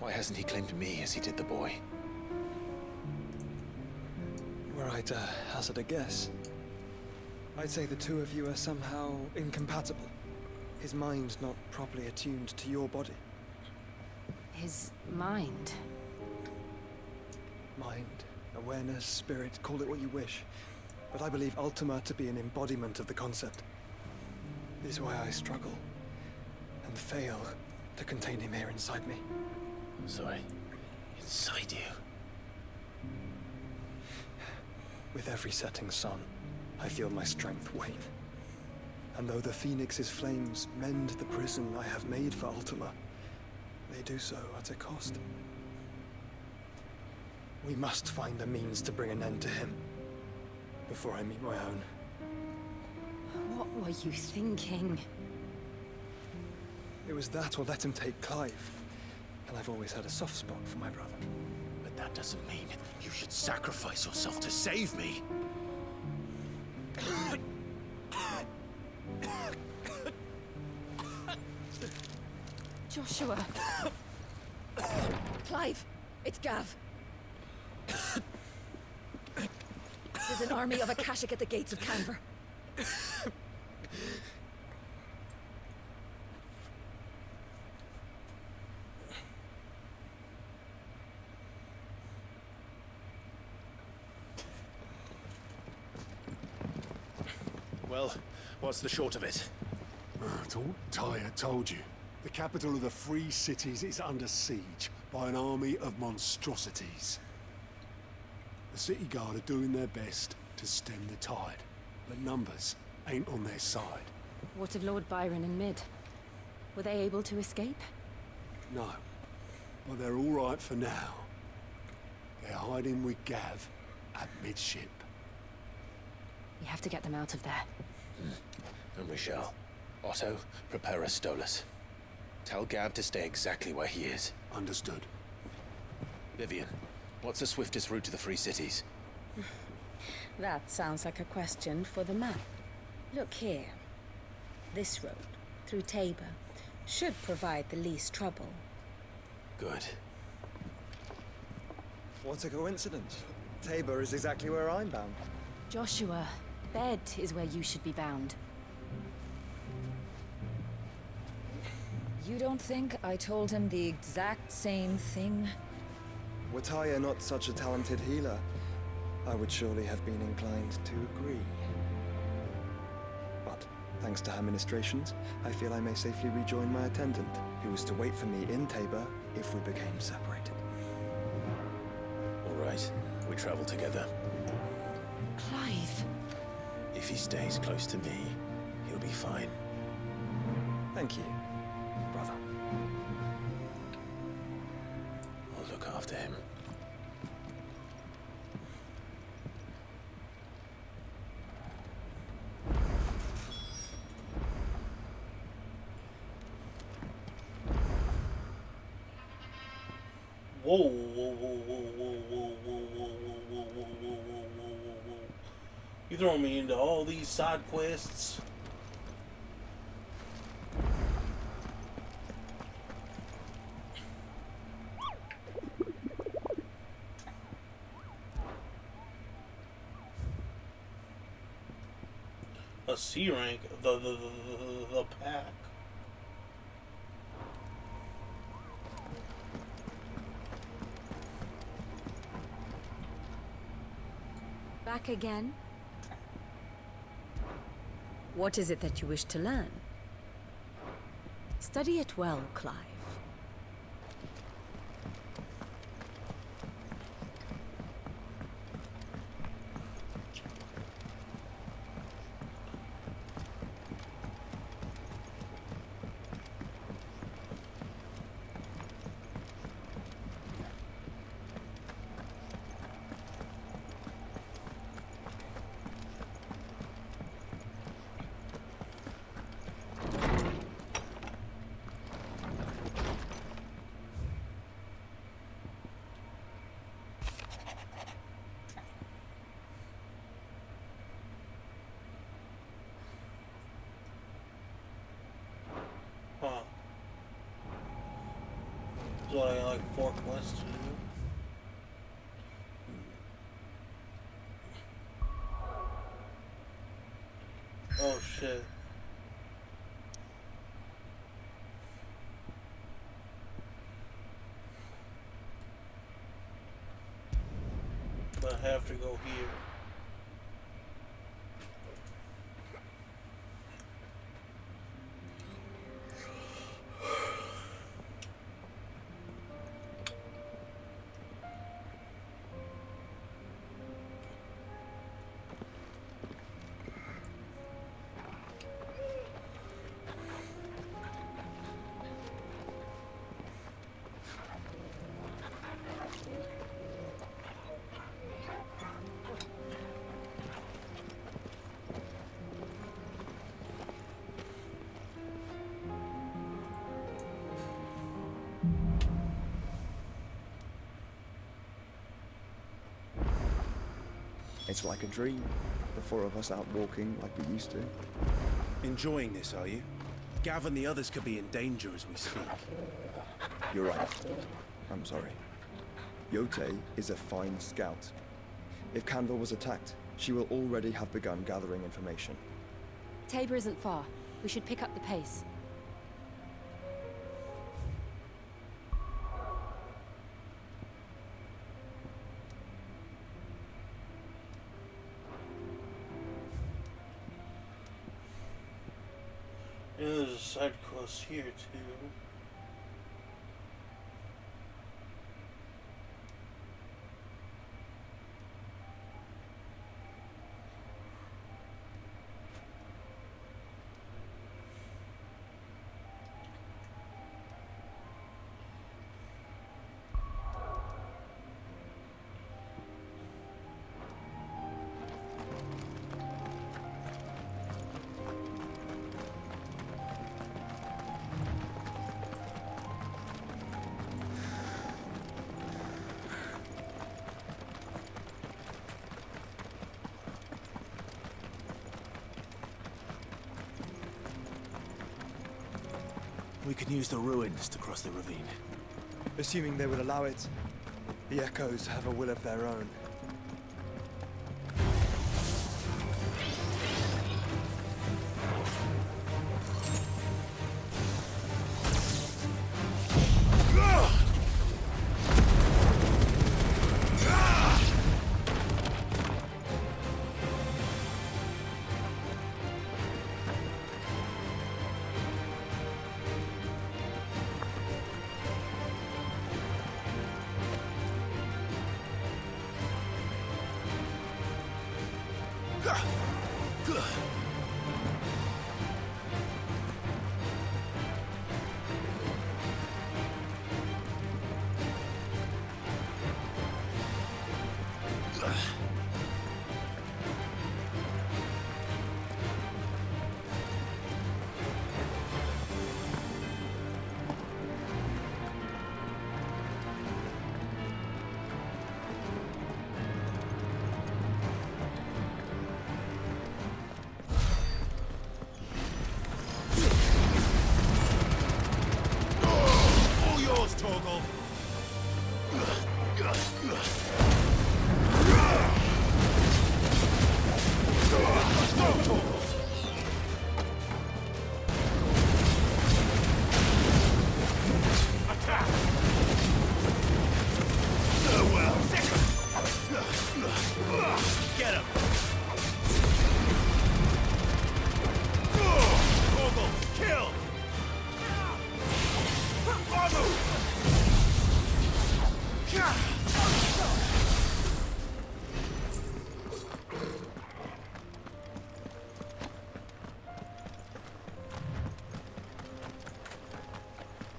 why hasn't he claimed me as he did the boy? Were I to hazard a guess, I'd say the two of you are somehow incompatible. His mind not properly attuned to your body. His mind? Mind, awareness, spirit, call it what you wish. But I believe Ultima to be an embodiment of the concept. It is why I struggle and fail to contain him here inside me. Sorry, inside you? With every setting sun, I feel my strength wane. And though the Phoenix's flames mend the prison I have made for Ultima, they do so at a cost. We must find a means to bring an end to him before I meet my own. What were you thinking? It was that or let him take Clive. And I've always had a soft spot for my brother. But that doesn't mean you should sacrifice yourself to save me. Joshua. Clive, it's Gav. There's an army of Akashic at the gates of Canver. Well, what's the short of it? Tyre told you. The capital of the Free Cities is under siege by an army of monstrosities. The city guard are doing their best to stem the tide, but numbers ain't on their side. What of Lord Byron and Mid? Were they able to escape? No, but they're all right for now. They're hiding with Gav at midship. We have to get them out of there. And we shall. Otto, prepare a Stolas. Tell Gav to stay exactly where he is. Understood. Vivian, what's the swiftest route to the Free Cities? That sounds like a question for the map. Look here. This road, through Tabor, should provide the least trouble. Good. What a coincidence. Tabor is exactly where I'm bound. Joshua, Bed is where you should be bound. You don't think I told him the exact same thing? Were Tyre not such a talented healer, I would surely have been inclined to agree. But, thanks to her ministrations, I feel I may safely rejoin my attendant, who was to wait for me in Tabor if we became separated. All right, we travel together. Clive. If he stays close to me, he'll be fine. Thank you, brother. I'll look after him. Whoa, whoa, whoa, whoa, whoa, whoa, whoa, whoa, whoa, whoa, whoa, whoa, whoa, whoa, whoa. You throwing me into all these side quests? A C rank, the pack. Back again? What is it that you wish to learn? Study it well, Clive. Huh. So I got like 4 quests to do. Oh shit. But I have to go here. It's like a dream. The 4 of us out walking like we used to. Enjoying this, are you? Gav and the others could be in danger as we speak. You're right. I'm sorry. Yote is a fine scout. If Candle was attacked, she will already have begun gathering information. Tabor isn't far. We should pick up the pace. And side quest here too. We can use the ruins to cross the ravine. Assuming they would allow it, the Echoes have a will of their own.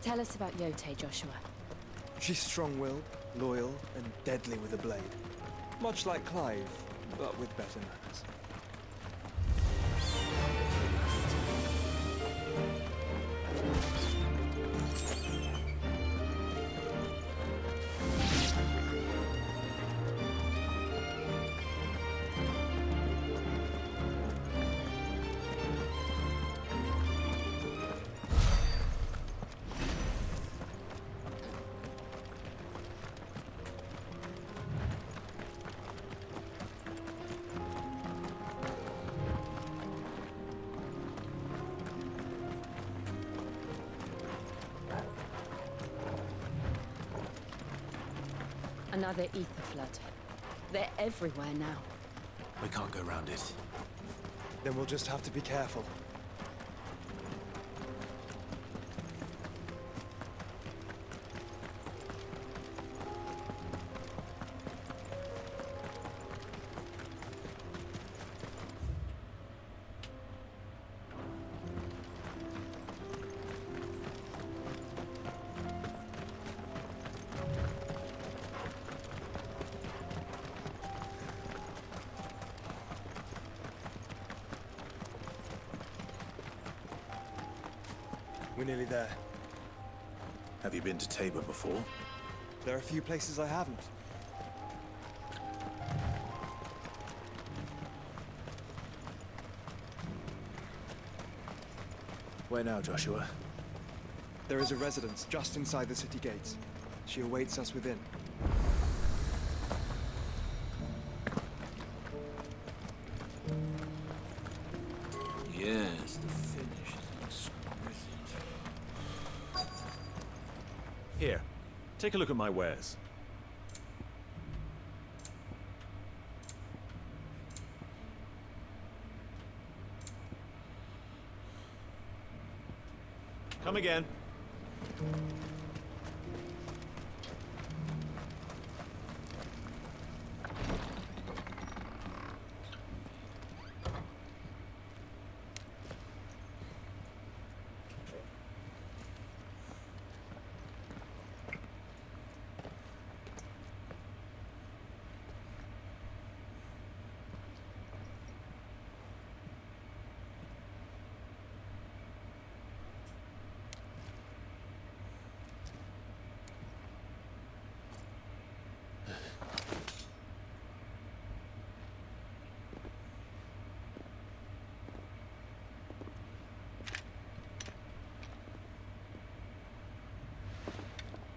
Tell us about Yote, Joshua. She's strong-willed, loyal, and deadly with a blade. Much like Clive, but with better manners. Another ether flood. They're everywhere now. We can't go round it. Then we'll just have to be careful. We're nearly there. Have you been to Tabor before? There are a few places I haven't. Where now, Joshua? There is a residence just inside the city gates. She awaits us within. Yes, the finish is exquisite. Here, take a look at my wares. Come again.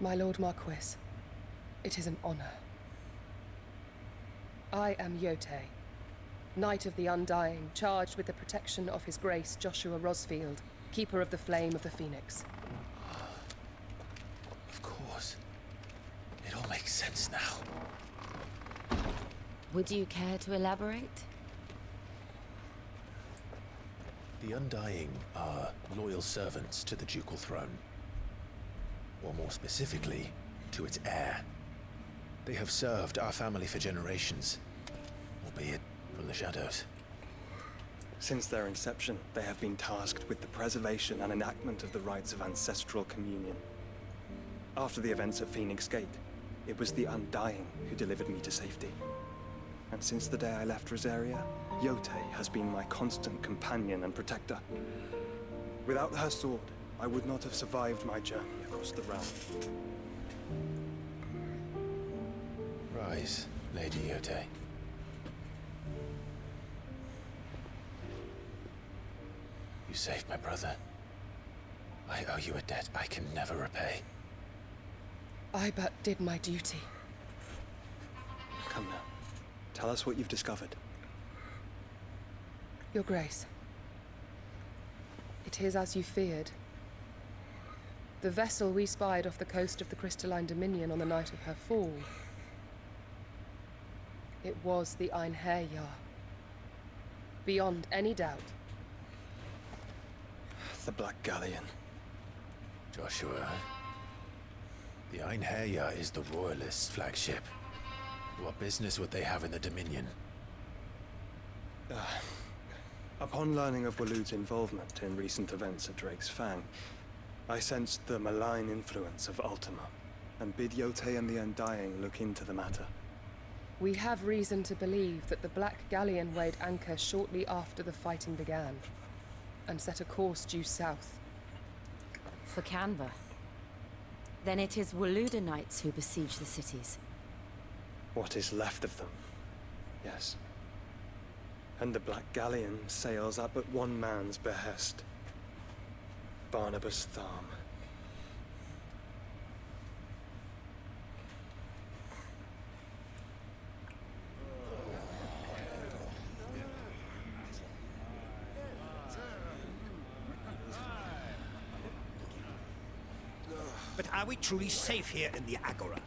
My Lord Marquis, it is an honor. I am Yotei, Knight of the Undying, charged with the protection of His Grace Joshua Rosfield, Keeper of the Flame of the Phoenix. Of course. It all makes sense now. Would you care to elaborate? The Undying are loyal servants to the ducal throne. Or more specifically, to its heir. They have served our family for generations, albeit from the shadows. Since their inception, they have been tasked with the preservation and enactment of the rites of ancestral communion. After the events at Phoenix Gate, it was the Undying who delivered me to safety. And since the day I left Rosaria, Yotei has been my constant companion and protector. Without her sword, I would not have survived my journey across the realm. Rise, Lady Yotei. You saved my brother. I owe you a debt I can never repay. I but did my duty. Come now. Tell us what you've discovered. Your Grace. It is as you feared. The vessel we spied off the coast of the Crystalline Dominion on the night of her fall. It was the Einherjar. Beyond any doubt. The Black Galleon. Joshua. The Einherjar is the Royalists' flagship. What business would they have in the Dominion? Upon learning of Waloed's involvement in recent events at Drake's Fang, I sensed the malign influence of Ultima, and bid Yotei and the Undying look into the matter. We have reason to believe that the Black Galleon weighed anchor shortly after the fighting began, and set a course due south. For Canva. Then it is Waloeder Knights who besiege the cities. What is left of them, yes. And the Black Galleon sails at but one man's behest. Barnabas Tharm. But are we truly safe here in the Agora?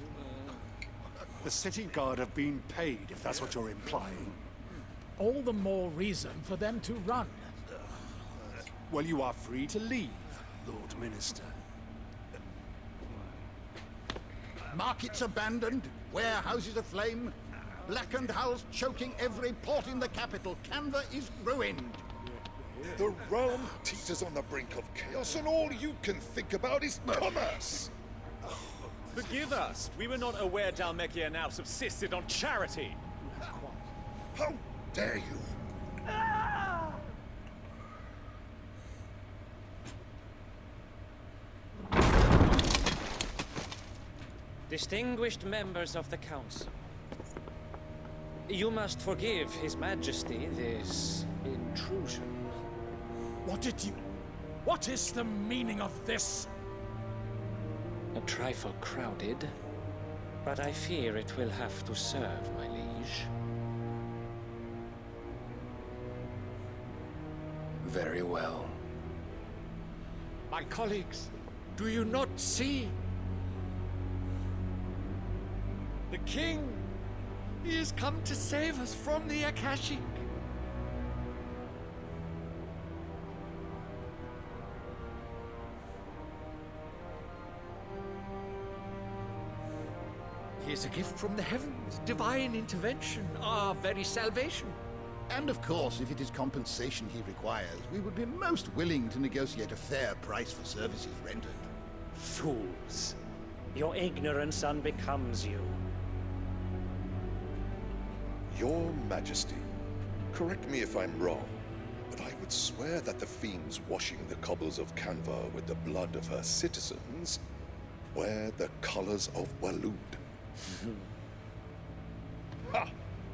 The city guard have been paid, if that's what you're implying. All the more reason for them to run. Well, you are free to leave, Lord Minister. Markets abandoned, warehouses aflame, blackened hulls choking every port in the capital. Canva is ruined. The realm teeters on the brink of chaos, and all you can think about is commerce! Forgive us. We were not aware Dhalmekia now subsisted on charity. How dare you! Distinguished members of the Council, you must forgive His Majesty this intrusion. What is the meaning of this? A trifle crowded, but I fear it will have to serve, my liege. Very well. My colleagues, do you not see? The king! He has come to save us from the Akashic. is a gift from the heavens, divine intervention, our very salvation. And of course, if it is compensation he requires, we would be most willing to negotiate a fair price for services rendered. Fools. Your ignorance unbecomes you. Your Majesty, correct me if I'm wrong, but I would swear that the fiends washing the cobbles of Canva with the blood of her citizens wear the colors of Waloed. Ha!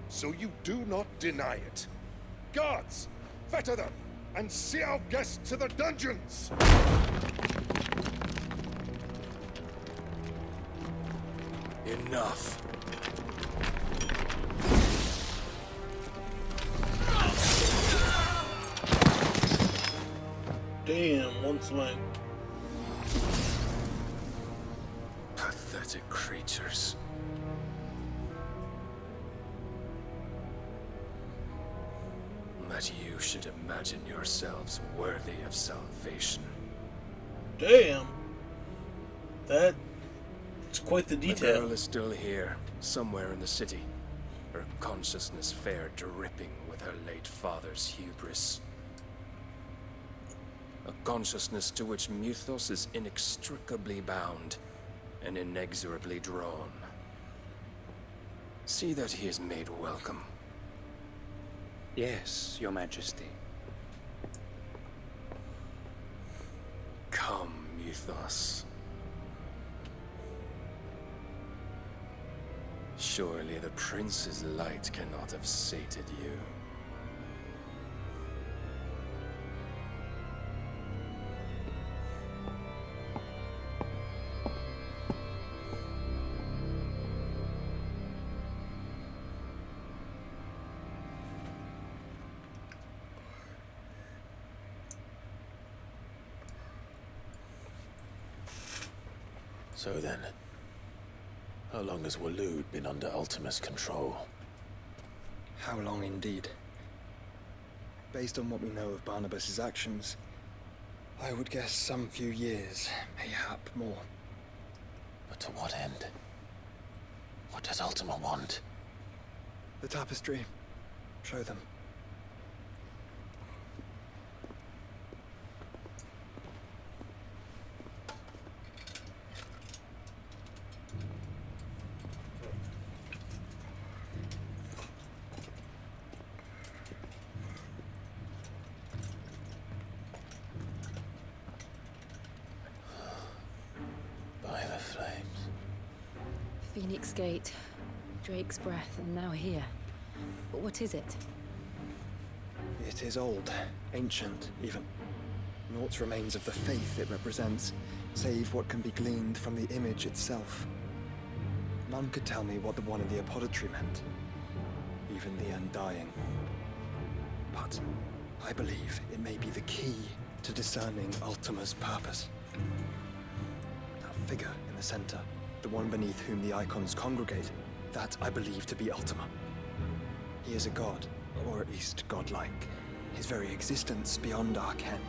So you do not deny it. Guards, fetter them, and see our guests to the dungeons! Enough. Damn, one swing. Pathetic creatures. That you should imagine yourselves worthy of salvation. Damn. That's quite the The detail. girl is still here, somewhere in the city. Her consciousness fair dripping with her late father's hubris. A consciousness to which Mythos is inextricably bound and inexorably drawn. See that he is made welcome. Yes, Your Majesty. Come, Mythos. Surely the prince's light cannot have sated you. So then, how long has Waloed been under Ultima's control? How long indeed? Based on what we know of Barnabas's actions, I would guess some few years, mayhap more. But to what end? What does Ultima want? The tapestry. Show them. By the flames. Phoenix Gate, Drake's Breath, and now here. But what is it? It is old, ancient, even. Naught remains of the faith it represents, save what can be gleaned from the image itself. None could tell me what the one in the apothecary meant, even the Undying. But I believe it may be the key to discerning Ultima's purpose. That figure in the center, the one beneath whom the icons congregate, that I believe to be Ultima. He is a god, or at least godlike. His very existence beyond our ken.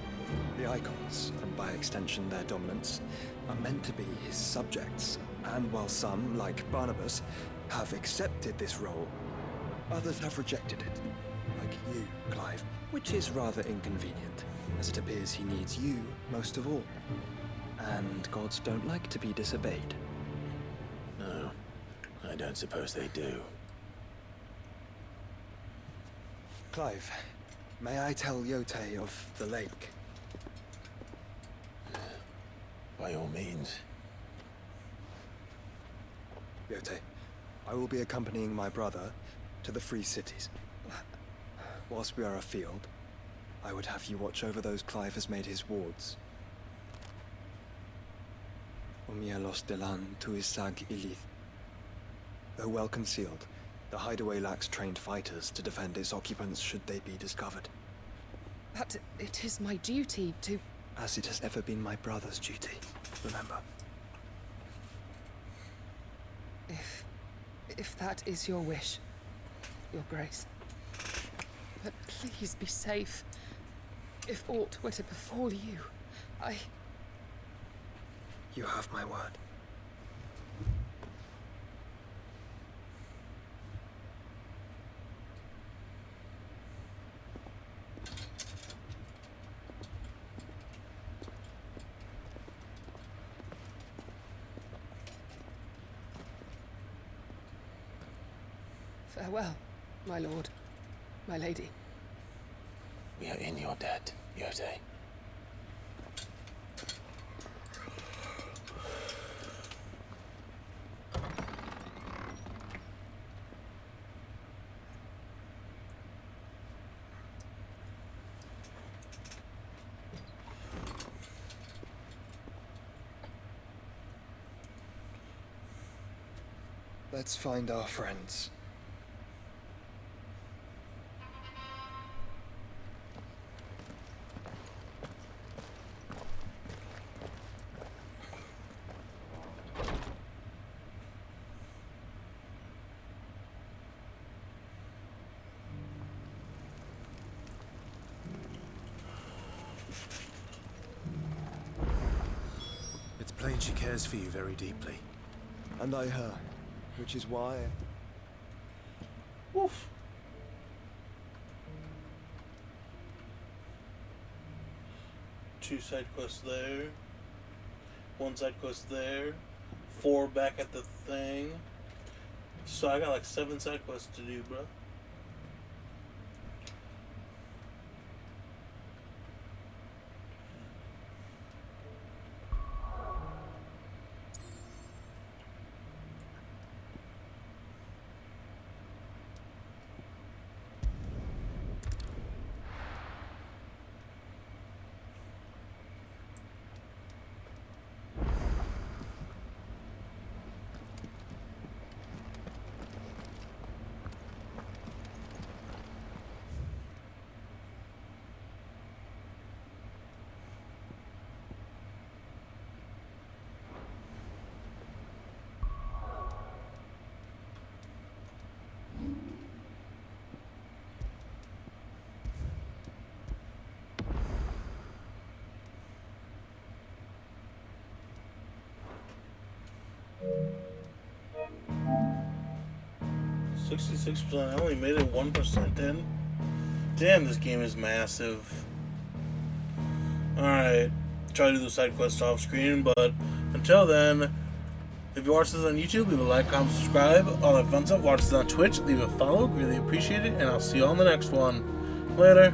The icons, and by extension their dominance, are meant to be his subjects, and while some, like Barnabas, have accepted this role, others have rejected it, like you, Clive, which is rather inconvenient, as it appears he needs you most of all. And gods don't like to be disobeyed. No, I don't suppose they do. Clive, may I tell Yote of the lake? By all means. Yote, I will be accompanying my brother to the Free Cities. Whilst we are afield, I would have you watch over those Clive has made his wards. Umielos delan tuisag ilith. Though well concealed, the hideaway lacks trained fighters to defend its occupants should they be discovered. But it is my duty to... As it has ever been my brother's duty, remember. If that is your wish, Your Grace. But please be safe. If aught were to befall you, You have my word. Farewell, my lord, my lady. We are in your debt, Yode. Let's find our friends. It's plain she cares for you very deeply. And I her, which is why... Oof. Two side quests there. One side quest there. 4 back at the thing. So I got like 7 side quests to do, bro. %. I only made it 1% in. Damn, this game is massive. Alright. Try to do the side quests off screen, but until then, if you watch this on YouTube, leave a like, comment, subscribe, all that fun stuff. Watch this on Twitch, leave a follow, really appreciate it, and I'll see you on the next one. Later.